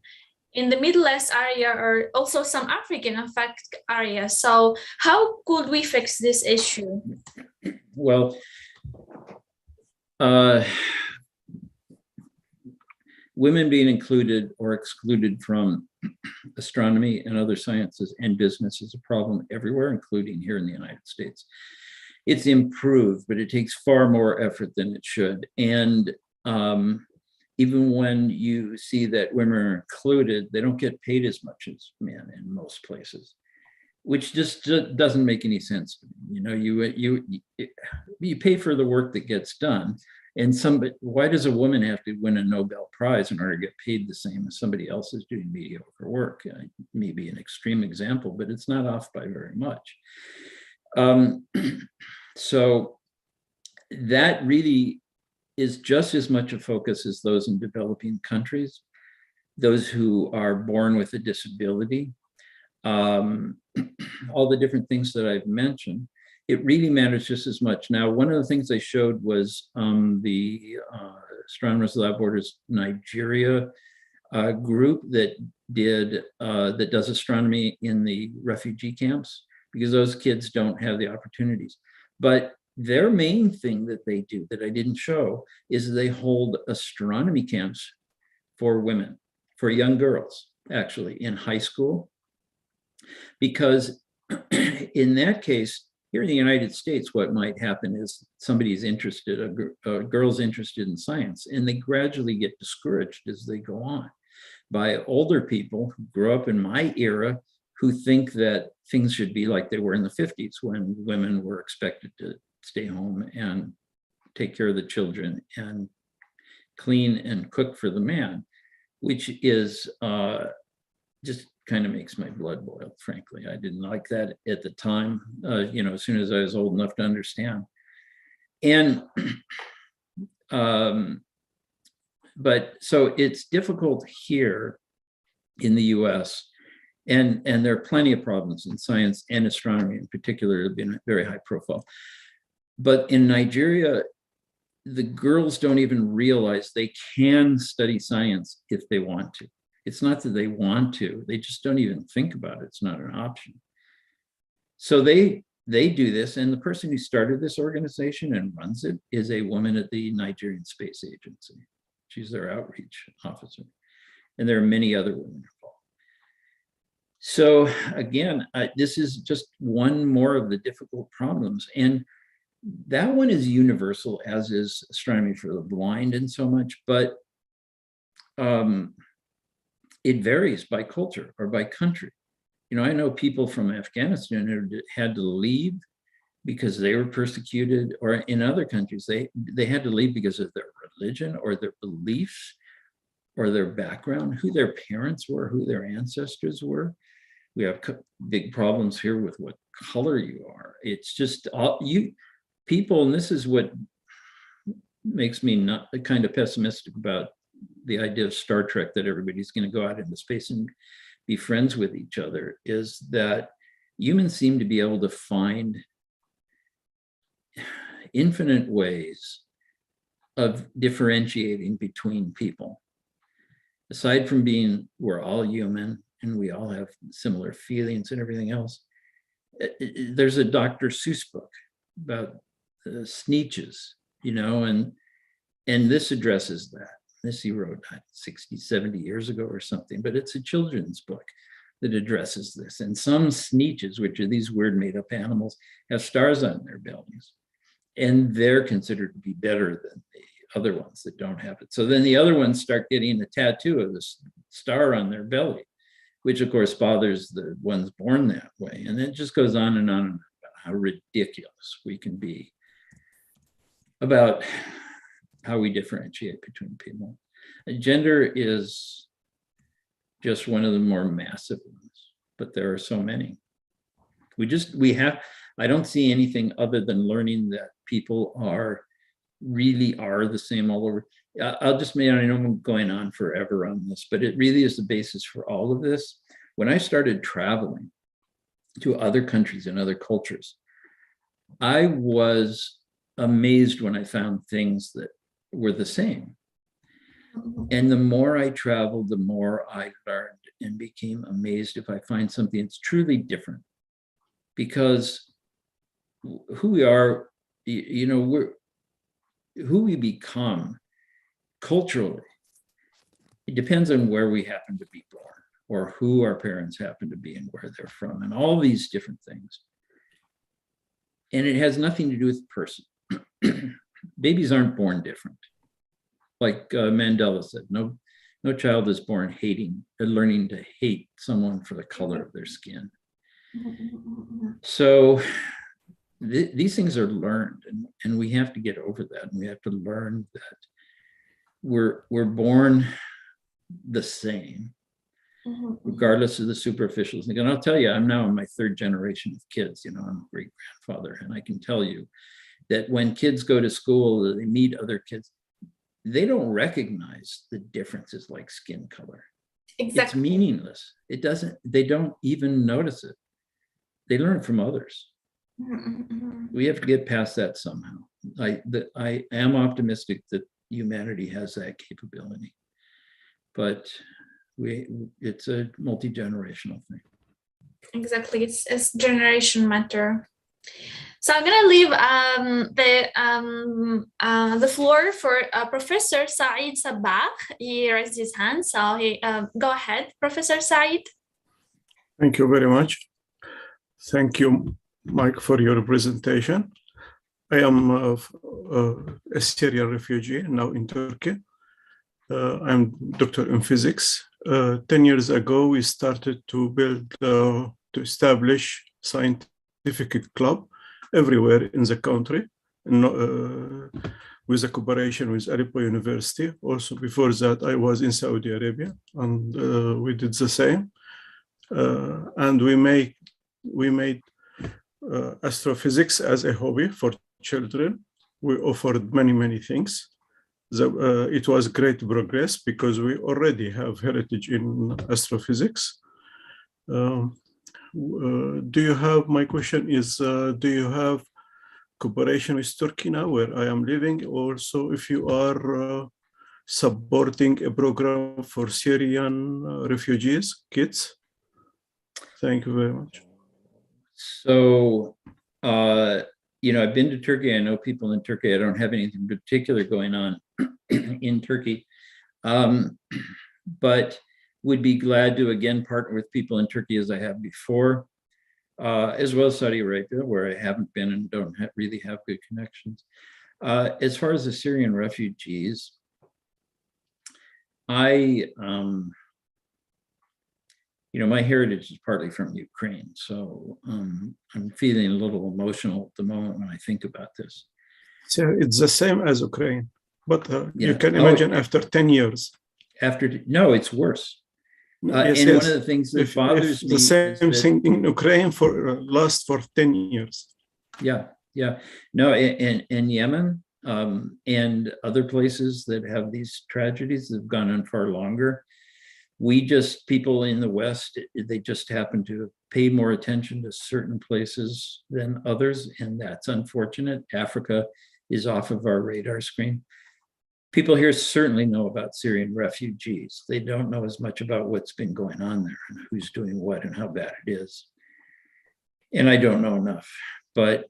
the Middle East area, or also some African, in fact, areas. So how could we fix this issue? Well, women being included or excluded from astronomy and other sciences and business is a problem everywhere, including here in the United States. It's improved, but it takes far more effort than it should. And even when you see that women are included, they don't get paid as much as men in most places, which just doesn't make any sense to me. You pay for the work that gets done. And why does a woman have to win a Nobel Prize in order to get paid the same as somebody else is doing mediocre work? Maybe an extreme example, but it's not off by very much. So that really is just as much a focus as those in developing countries, those who are born with a disability, all the different things that I've mentioned. It really matters just as much. Now, one of the things I showed was the Astronomers Without Borders Nigeria group that does astronomy in the refugee camps, because those kids don't have the opportunities. But their main thing that they do that I didn't show is they hold astronomy camps for women, for young girls, actually, in high school. Because in that case, here in the United States, what might happen is somebody's interested, a girl's interested in science, and they gradually get discouraged as they go on by older people who grew up in my era, who think that things should be like they were in the 50s when women were expected to stay home and take care of the children and clean and cook for the man, which is just kind of makes my blood boil, frankly. I didn't like that at the time, as soon as I was old enough to understand. And, but so it's difficult here in the US, and there are plenty of problems in science and astronomy in particular have been very high profile. But in Nigeria, the girls don't even realize they can study science if they want to. It's not that they want to, they just don't even think about it. It's not an option. So they do this, and the person who started this organization and runs it is a woman at the Nigerian Space Agency. She's their outreach officer. And there are many other women involved. So again, this is just one more of the difficult problems. And that one is universal, as is Astronomy for the Blind and so much, but it varies by culture or by country. I know people from Afghanistan who had to leave because they were persecuted, or in other countries, they had to leave because of their religion or their beliefs or their background, who their parents were, who their ancestors were. We have big problems here with what color you are. It's just people, and this is what makes me not kind of pessimistic about the idea of Star Trek, that everybody's going to go out into space and be friends with each other, is that humans seem to be able to find infinite ways of differentiating between people. Aside from we're all human and we all have similar feelings and everything else. There's a Dr. Seuss book about Sneetches, and this addresses that. This he wrote 60, 70 years ago or something, but it's a children's book that addresses this. And some Sneetches, which are these weird made up animals, have stars on their bellies. And they're considered to be better than the other ones that don't have it. So then the other ones start getting a tattoo of this star on their belly, which of course bothers the ones born that way. And it just goes on and on about how ridiculous we can be about how we differentiate between people. Gender is just one of the more massive ones, but there are so many. I don't see anything other than learning that people really are the same all over. I know I'm going on forever on this, but it really is the basis for all of this. When I started traveling to other countries and other cultures, I was amazed when I found things that were the same. And the more I traveled, the more I learned and became amazed if I find something that's truly different. Because who we are, who we become culturally, it depends on where we happen to be born or who our parents happen to be and where they're from and all these different things. And it has nothing to do with the person. Babies aren't born different. Like Mandela said, no child is born hating or learning to hate someone for the color of their skin. So these things are learned, and we have to get over that. And we have to learn that we're born the same, regardless of the superficial thing. And I'll tell you, I'm now in my third generation of kids. I'm a great grandfather, and I can tell you that when kids go to school, they meet other kids, they don't recognize the differences like skin color. Exactly. It's meaningless. They don't even notice it. They learn from others. We have to get past that somehow. I am optimistic that humanity has that capability, but it's a multi-generational thing. Exactly, it's generation matter. So I'm gonna leave the floor for Professor Saeed Sabah. He raised his hand, so go ahead, Professor Saeed. Thank you very much. Thank you, Mike, for your presentation. I am a Syrian refugee now in Turkey. I'm doctor in physics. 10 years ago, we started to build, to establish scientific club everywhere in the country, with a cooperation with Aleppo University. Also, before that, I was in Saudi Arabia, and we did the same. And we made astrophysics as a hobby for children. We offered many things. It was great progress because we already have heritage in astrophysics. My question is, do you have cooperation with Turkey now, where I am living? Also, if you are supporting a program for Syrian refugees, kids? Thank you very much. So, I've been to Turkey. I know people in Turkey. I don't have anything particular going on in Turkey, but would be glad to again partner with people in Turkey as I have before, as well as Saudi Arabia, where I haven't been and don't really have good connections. As far as the Syrian refugees, my heritage is partly from Ukraine, so I'm feeling a little emotional at the moment when I think about this. So it's the same as Ukraine, but Yeah. you can imagine after 10 years. No, it's worse. Yes, and yes. One of the things that bothers me the same is that, thing in Ukraine lasts for 10 years. Yeah. No, in Yemen and other places that have these tragedies that have gone on far longer, people in the West, they just happen to pay more attention to certain places than others, and that's unfortunate. Africa is off of our radar screen. People here certainly know about Syrian refugees. They don't know as much about what's been going on there and who's doing what and how bad it is. And I don't know enough. But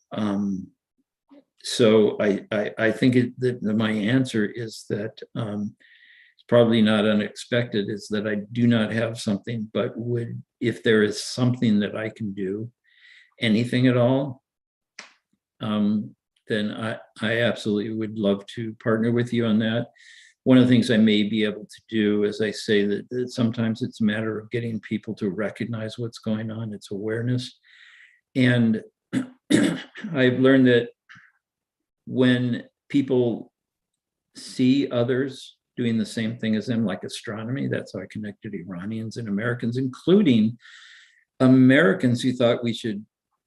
so I think that my answer is that it's probably not unexpected, is that I do not have something, but if there is something that I can do, anything at all, then I absolutely would love to partner with you on that. One of the things I may be able to do is I say that sometimes it's a matter of getting people to recognize what's going on. It's awareness. And I've learned that when people see others doing the same thing as them, like astronomy, that's how I connected Iranians and Americans, including Americans who thought we should,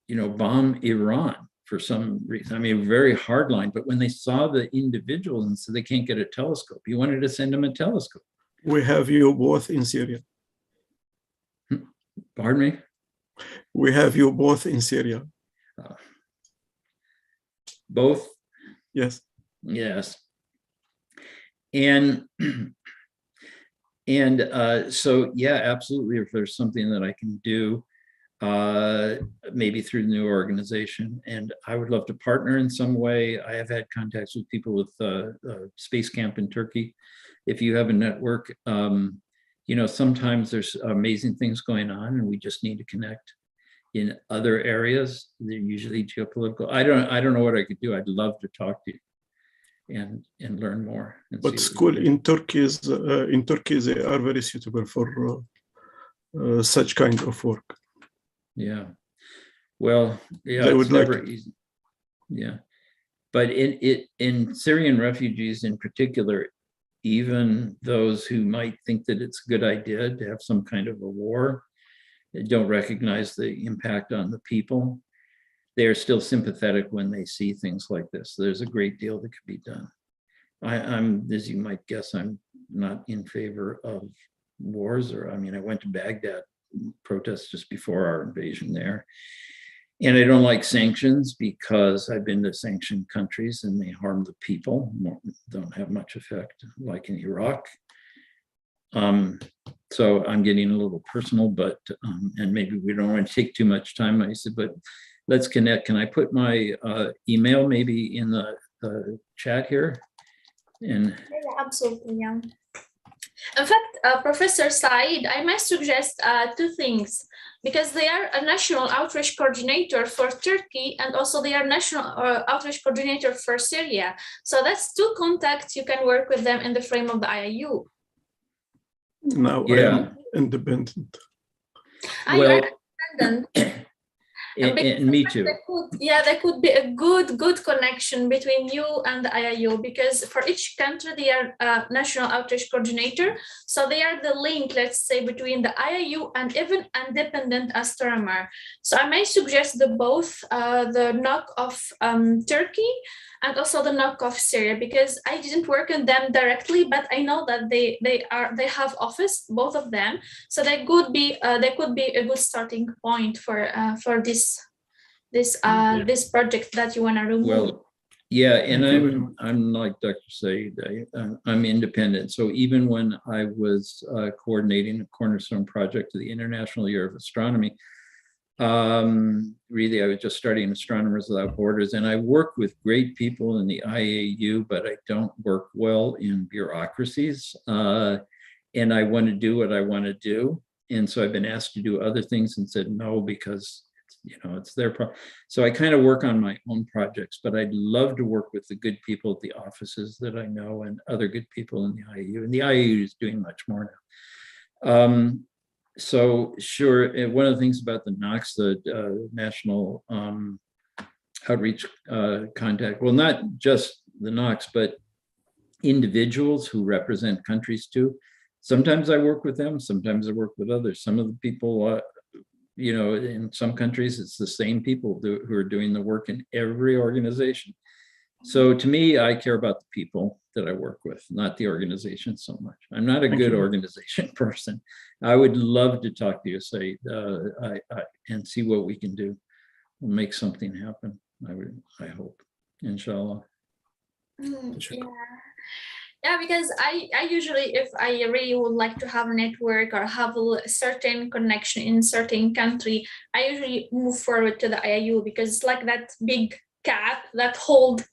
bomb Iran for some reason. I mean, very hard line, but when they saw the individuals and said they can't get a telescope, you wanted to send them a telescope. We have you both in Syria. Pardon me? We have you both in Syria. Both? Yes. Yes. And so, yeah, absolutely. If there's something that I can do, maybe through the new organization, and I would love to partner in some way. I have had contacts with people with Space Camp in Turkey. If you have a network, sometimes there's amazing things going on, and we just need to connect. In other areas, they're usually geopolitical. I don't know what I could do. I'd love to talk to you and learn more. But school in Turkey they are very suitable for such kind of work. Yeah. Well, yeah, they it's never easy. Yeah. But in Syrian refugees in particular, even those who might think that it's a good idea to have some kind of a war, they don't recognize the impact on the people. They are still sympathetic when they see things like this. There's a great deal that could be done. I'm, as you might guess, I'm not in favor of wars, I went to Baghdad protests just before our invasion there. And I don't like sanctions because I've been to sanctioned countries and they harm the people, don't have much effect, like in Iraq. So I'm getting a little personal, but, and maybe we don't want to take too much time, I said, but let's connect. Can I put my email maybe in the chat here? And yeah, absolutely, yeah. In fact, Professor Said, I might suggest two things, because they are a national outreach coordinator for Turkey, and also they are national outreach coordinator for Syria. So that's two contacts. You can work with them in the frame of the IIU. Now I Yeah. am independent. You Well, are independent. and me too. There could be a good connection between you and the IIU, because for each country they are national outreach coordinator, so they are the link, let's say, between the IIU and even independent astronomer. So I may suggest the both, the NOC of Turkey and also the NOC of Syria, because I didn't work on them directly, but I know that they have office, both of them, so they could be a good starting point for this project that you want to remove. Well, yeah, and Thank you very much. I'm like Dr. Said, I'm independent. So even when I was coordinating a cornerstone project of the International Year of Astronomy, really I was just starting Astronomers Without Borders, and I work with great people in the IAU, but I don't work well in bureaucracies. And I want to do what I want to do. And so I've been asked to do other things and said no, because it's their problem. So I kind of work on my own projects, but I'd love to work with the good people at the offices that I know and other good people in the IAU. And the IAU is doing much more now. So sure, one of the things about the NOCs, the National Outreach Contact, well, not just the NOCs, but individuals who represent countries too. Sometimes I work with them, sometimes I work with others. Some of the people, in some countries, it's the same people who are doing the work in every organization. So to me, I care about the people that I work with, not the organization so much. I'm not a good organization person. I would love to talk to you, say, and see what we can do. We'll make something happen. I hope, inshallah. Yeah, because I usually, if I really would like to have a network or have a certain connection in certain country, I usually move forward to the IIU, because it's like that big cap that hold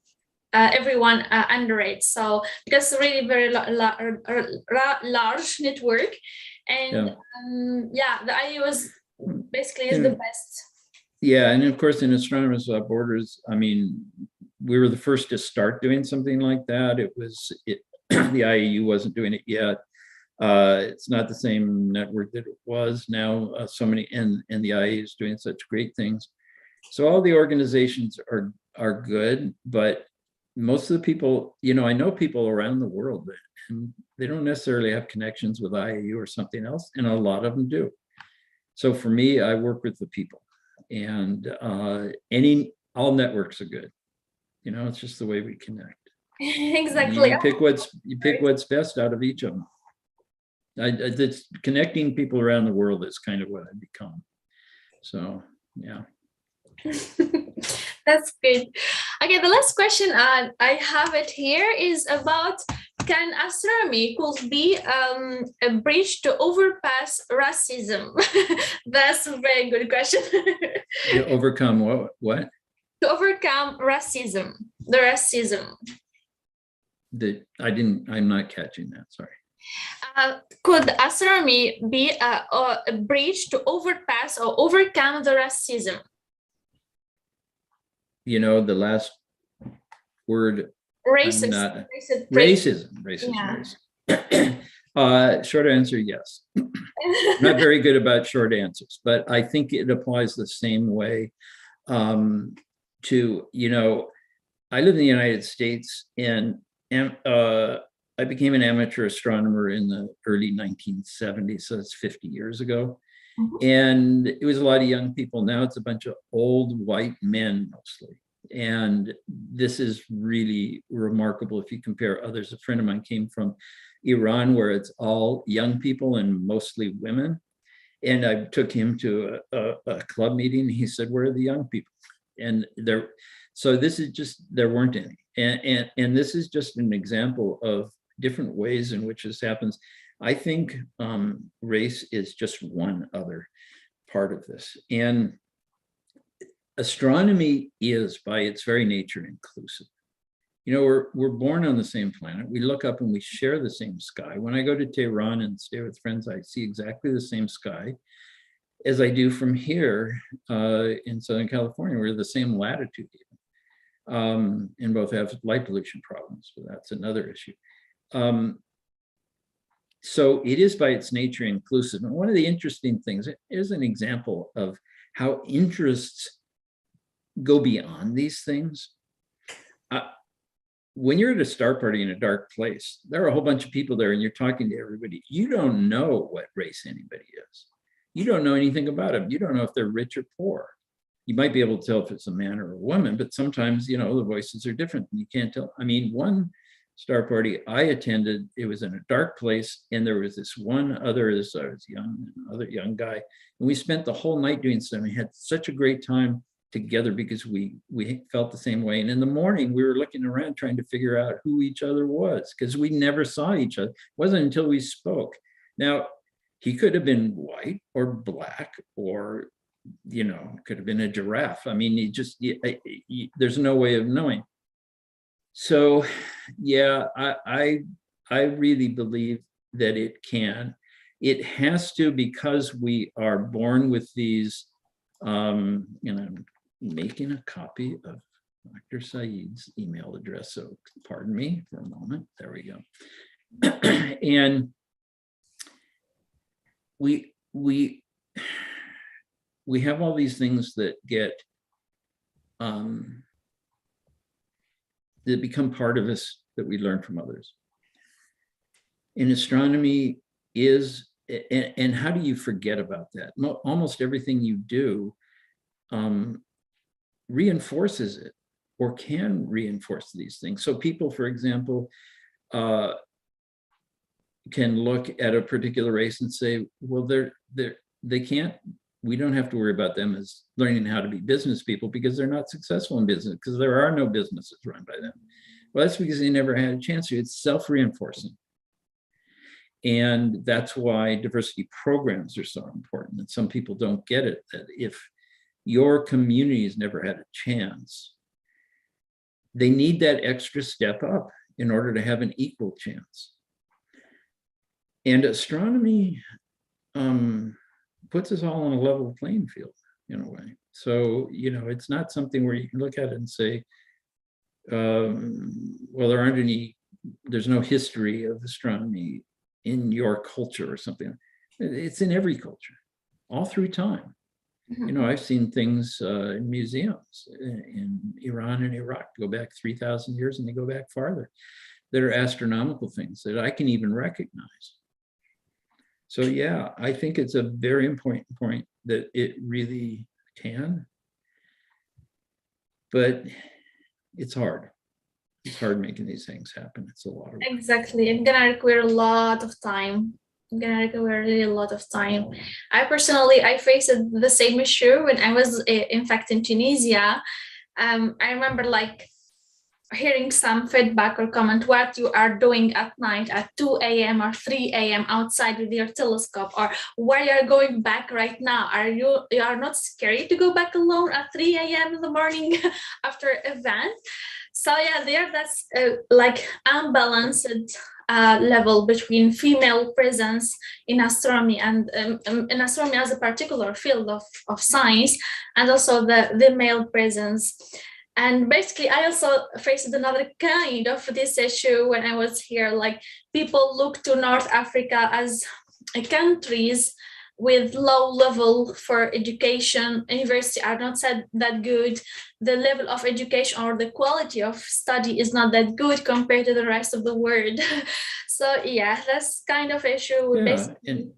everyone under it. So because it's really very large network, and the IIU is basically is the best. Yeah, and of course in Astronomers Without Borders, I mean, we were the first to start doing something like that. The IAU wasn't doing it yet. It's not the same network that it was now. So many, and the IAU is doing such great things. So all the organizations are good, but most of the people, I know people around the world, and they don't necessarily have connections with IAU or something else, and a lot of them do. So for me, I work with the people, and all networks are good. It's just the way we connect. Exactly. You pick what's best out of each of them. It's connecting people around the world is kind of what I've become. So yeah. That's good. Okay, the last question I have it here is about, can astronomy could be a bridge to overpass racism? That's a very good question. To overcome what? To overcome racism, the racism. I'm not catching that, sorry. Could astronomy be a bridge to overpass or overcome the racism? The last word. Racism. Short answer, yes. I'm not very good about short answers, but I think it applies the same way to, I live in the United States, and I became an amateur astronomer in the early 1970s, so that's 50 years ago. And it was a lot of young people. Now it's a bunch of old white men mostly. And this is really remarkable if you compare others. A friend of mine came from Iran, where it's all young people and mostly women. And I took him to a club meeting. He said, "Where are the young people?" And so this is just, there weren't any. And this is just an example of different ways in which this happens. I think race is just one other part of this. And astronomy is, by its very nature, inclusive. We're born on the same planet. We look up and we share the same sky. When I go to Tehran and stay with friends, I see exactly the same sky as I do from here in Southern California. We're the same latitude even. And both have light pollution problems, but that's another issue. So it is by its nature inclusive. And one of the interesting things is an example of how interests go beyond these things. When you're at a star party in a dark place, there are a whole bunch of people there and you're talking to everybody. You don't know what race anybody is. You don't know anything about them. You don't know if they're rich or poor. You might be able to tell if it's a man or a woman, but sometimes, you know, the voices are different and you can't tell. I mean, one star party I attended, it was in a dark place and there was this one other, I was young, another young guy, and we spent the whole night doing something. We had such a great time together because we felt the same way. And in the morning, we were looking around trying to figure out who each other was because we never saw each other. It wasn't until we spoke. Now, he could have been white or black or, you know, could have been a giraffe. I mean, there's no way of knowing. So, yeah, I really believe that it can. It has to, because we are born with these, and I'm making a copy of Dr. Saeed's email address, so pardon me for a moment. There we go. And we have all these things that get that become part of us that we learn from others. And astronomy is, and how do you forget about that? Almost everything you do reinforces it or can reinforce these things. So people, for example, can look at a particular race and say, well, they can't, we don't have to worry about them as learning how to be business people because they're not successful in business, because there are no businesses run by them. Well, that's because they never had a chance to. It's self-reinforcing. And that's why diversity programs are so important. And some people don't get it, that if your community has never had a chance, they need that extra step up in order to have an equal chance. And astronomy puts us all on a level playing field in a way. So, you know, it's not something where you can look at it and say, well, there's no history of astronomy in your culture or something. It's in every culture, all through time. You know, I've seen things in museums in Iran and Iraq go back 3,000 years, and they go back farther, that are astronomical things that I can even recognize. So yeah, I think it's a very important point that it really can, but it's hard. It's hard making these things happen. It's a lot of work. Exactly. It's gonna require a lot of time. It's gonna require really a lot of time. I faced the same issue when I was in fact in Tunisia. I remember like hearing some feedback or comment, what you are doing at night at 2 a.m. or 3 a.m. outside with your telescope, or where you are going back right now. You are not scary to go back alone at 3 a.m. in the morning after an event? So yeah, that's like unbalanced level between female presence in astronomy and in astronomy as a particular field of science, and also the male presence. And basically, I also faced another kind of this issue when I was here. Like, people look to North Africa as countries with low level for education. University are not that good. The level of education or the quality of study is not that good compared to the rest of the world. So yeah, that's kind of issue. Yeah, and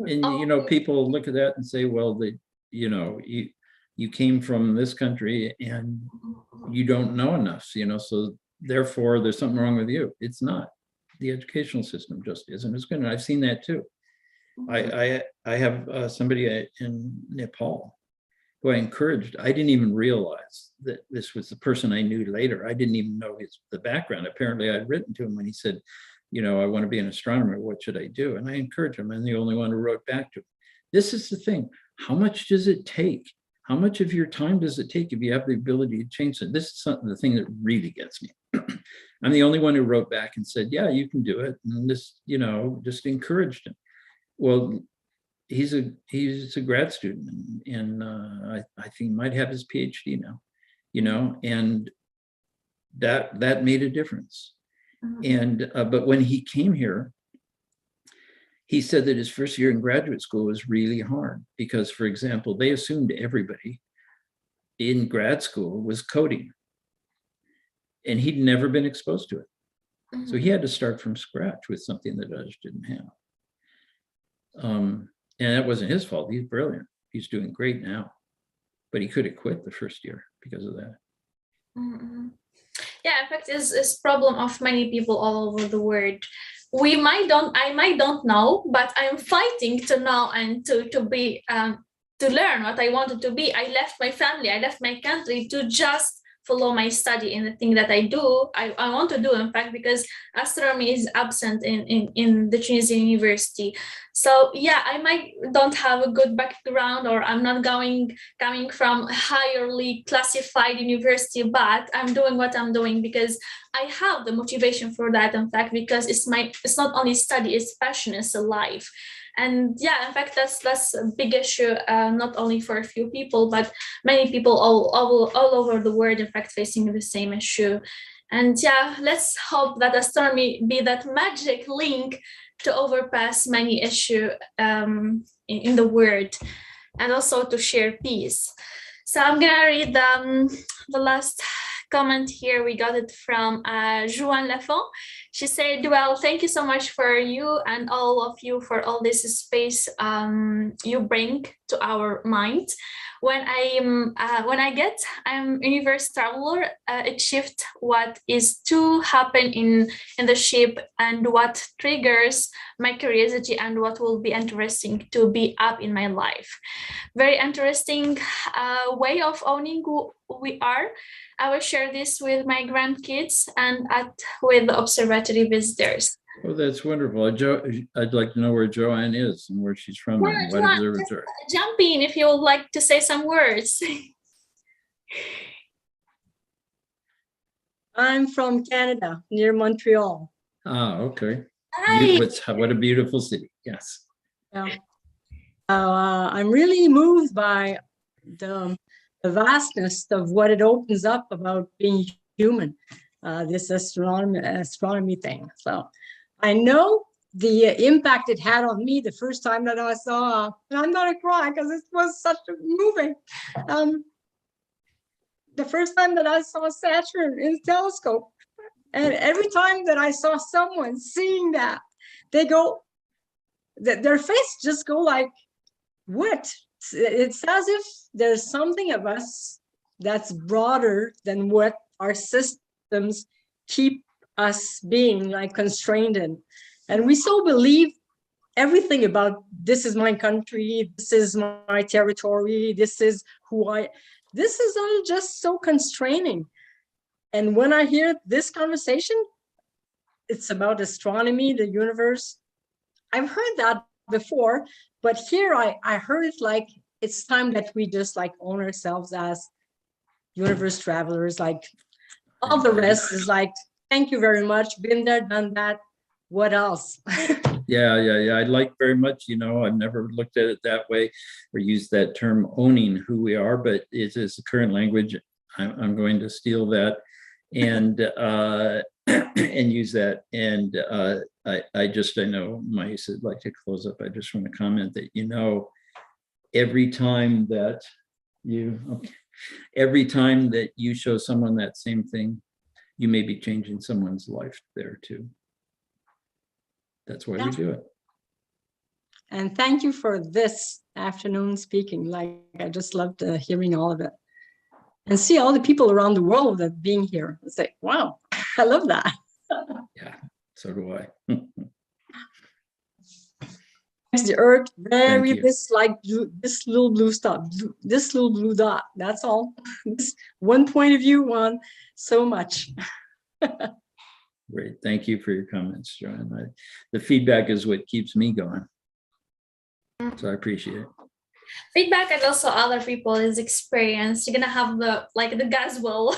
you know, people look at that and say, well, you know, you came from this country and you don't know enough, you know, so therefore there's something wrong with you. It's not. The educational system just isn't as good. And I've seen that too. I have somebody in Nepal who I encouraged. I didn't even realize that this was the person I knew later. I didn't even know the background. Apparently I'd written to him when he said, you know, I want to be an astronomer. What should I do? And I encouraged him. I'm the only one who wrote back to him. This is the thing. How much does it take? How much of your time does it take if you have the ability to change it? This is the thing that really gets me. I'm the only one who wrote back and said, yeah, you can do it. And this, you know, just encouraged him. Well, he's a grad student, and I think he might have his PhD now, you know, and that made a difference. And but when he came here, he said that his first year in graduate school was really hard because, for example, they assumed everybody in grad school was coding, and he'd never been exposed to it. So he had to start from scratch with something that others didn't have. And that wasn't his fault. He's brilliant. He's doing great now, but he could have quit the first year because of that. Yeah, in fact, is problem of many people all over the world. I might don't know, but I'm fighting to know and to be to learn what I wanted to be. I left my family, I left my country to just follow my study in the thing that I do. I want to do, in fact, because astronomy is absent in the Tunisian university. So yeah, I might don't have a good background, or I'm not coming from highly classified university, but I'm doing what I'm doing because I have the motivation for that, in fact, because it's not only study, it's passion, it's a life. And yeah, in fact, that's a big issue, not only for a few people, but many people all over the world, in fact, facing the same issue. And yeah, let's hope that astronomy be that magic link to overpass many issues in the world, and also to share peace. So I'm gonna read the last comment here. We got it from Joanne Lafont. She said, well, thank you so much for you and all of you for all this space you bring to our mind. When I'm a universe traveler, it shifts what is to happen in the ship and what triggers my curiosity and what will be interesting to be up in my life. Very interesting way of owning who we are. I will share this with my grandkids and with the observatory visitors. Oh, that's wonderful. I'd like to know where Joanne is and where she's from. Where, and what Joanne, observatory. Jump in if you would like to say some words. I'm from Canada, near Montreal. Ah, okay. Hi. What a beautiful city. Yes. Yeah. I'm really moved by the vastness of what it opens up about being human, this astronomy thing. So I know the impact it had on me the first time that I saw, and I'm not crying because it was such a moving. The first time that I saw Saturn in the telescope, and every time that I saw someone seeing that, they go, their face just go like, what? It's as if there's something of us that's broader than what our systems keep us being like constrained in. And we so believe everything about this is my country, this is my territory, this is this is all just so constraining. And when I hear this conversation, it's about astronomy, the universe. I've heard that before, but here I heard it like it's time that we just like own ourselves as universe travelers. Like all the rest is like, thank you very much, been there, done that. What else? Yeah. I like very much, I've never looked at it that way or used that term owning who we are, but it is the current language. I'm going to steal that and and use that. And I know Mike would like to close up. I just want to comment that, every time that you show someone that same thing, you may be changing someone's life there too. That's why we do it. And thank you for this afternoon speaking. Like, I just loved hearing all of it. And see all the people around the world that being here. It's like, wow, I love that. Yeah, so do I. The Earth, this little blue stuff, this little blue dot. That's all. This one point of view, one so much. Great, thank you for your comments, Joanne. The feedback is what keeps me going, so I appreciate it. Feedback and also other people's experience. You're gonna have the gas well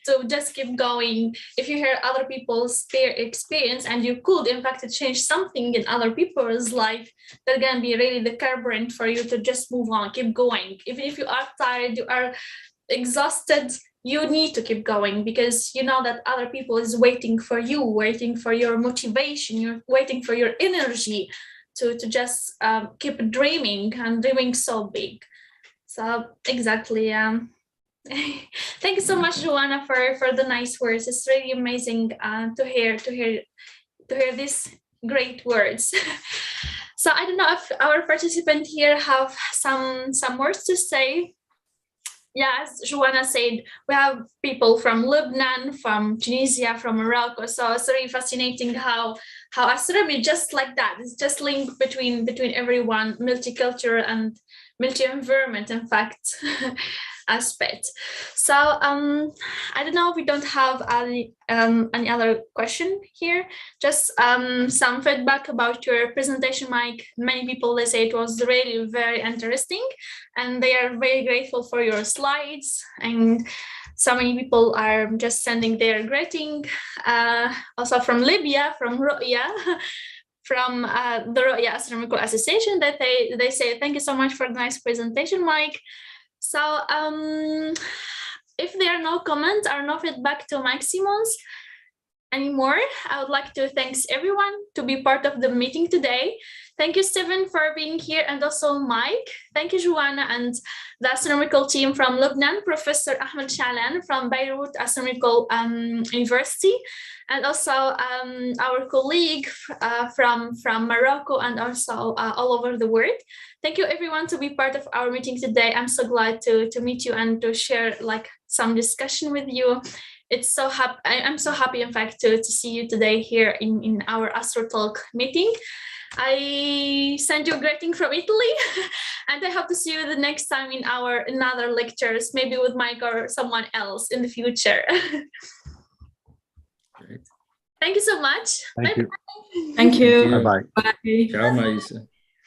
to just keep going. If you hear other people's experience and you could in fact change something in other people's life, that's gonna be really the carburant for you to just move on, keep going. Even if you are tired, you are exhausted, you need to keep going because you know that other people is waiting for you, waiting for your motivation, you're waiting for your energy to just keep dreaming and dreaming so big. So exactly. Thank you so much, Joanna, for the nice words. It's really amazing to hear these great words. So I don't know if our participants here have some words to say. Yeah, as Joanna said, we have people from Lebanon, from Tunisia, from Morocco. So it's really fascinating how astronomy, just like that, is just linked between everyone, multicultural and multi-environment, in fact, aspect. So I don't know if we don't have any other question here. Just some feedback about your presentation, Mike. Many people, they say it was really very interesting, and they are very grateful for your slides. And so many people are just sending their greeting. Also from Libya, from Ru'ya, from the Ru'ya Astronomical Association, that they say thank you so much for the nice presentation, Mike. So if there are no comments or no feedback to Mike Simmons anymore, I would like to thank everyone to be part of the meeting today. Thank you, Stephen, for being here, and also Mike. Thank you, Joanna, and the astronomical team from Lebanon, Professor Ahmed Shalan from Beirut Astronomical University, and also our colleague from Morocco, and also all over the world. Thank you, everyone, to be part of our meeting today. I'm so glad to meet you and to share like some discussion with you. It's so happy. I'm so happy, in fact, to see you today here in our Astro Talk meeting. I send you a greeting from Italy, and I hope to see you the next time in our another lectures, maybe with Mike or someone else in the future. Great. Thank you so much. Thank you. Thank you. Bye-bye. Bye. Ciao, Maisa.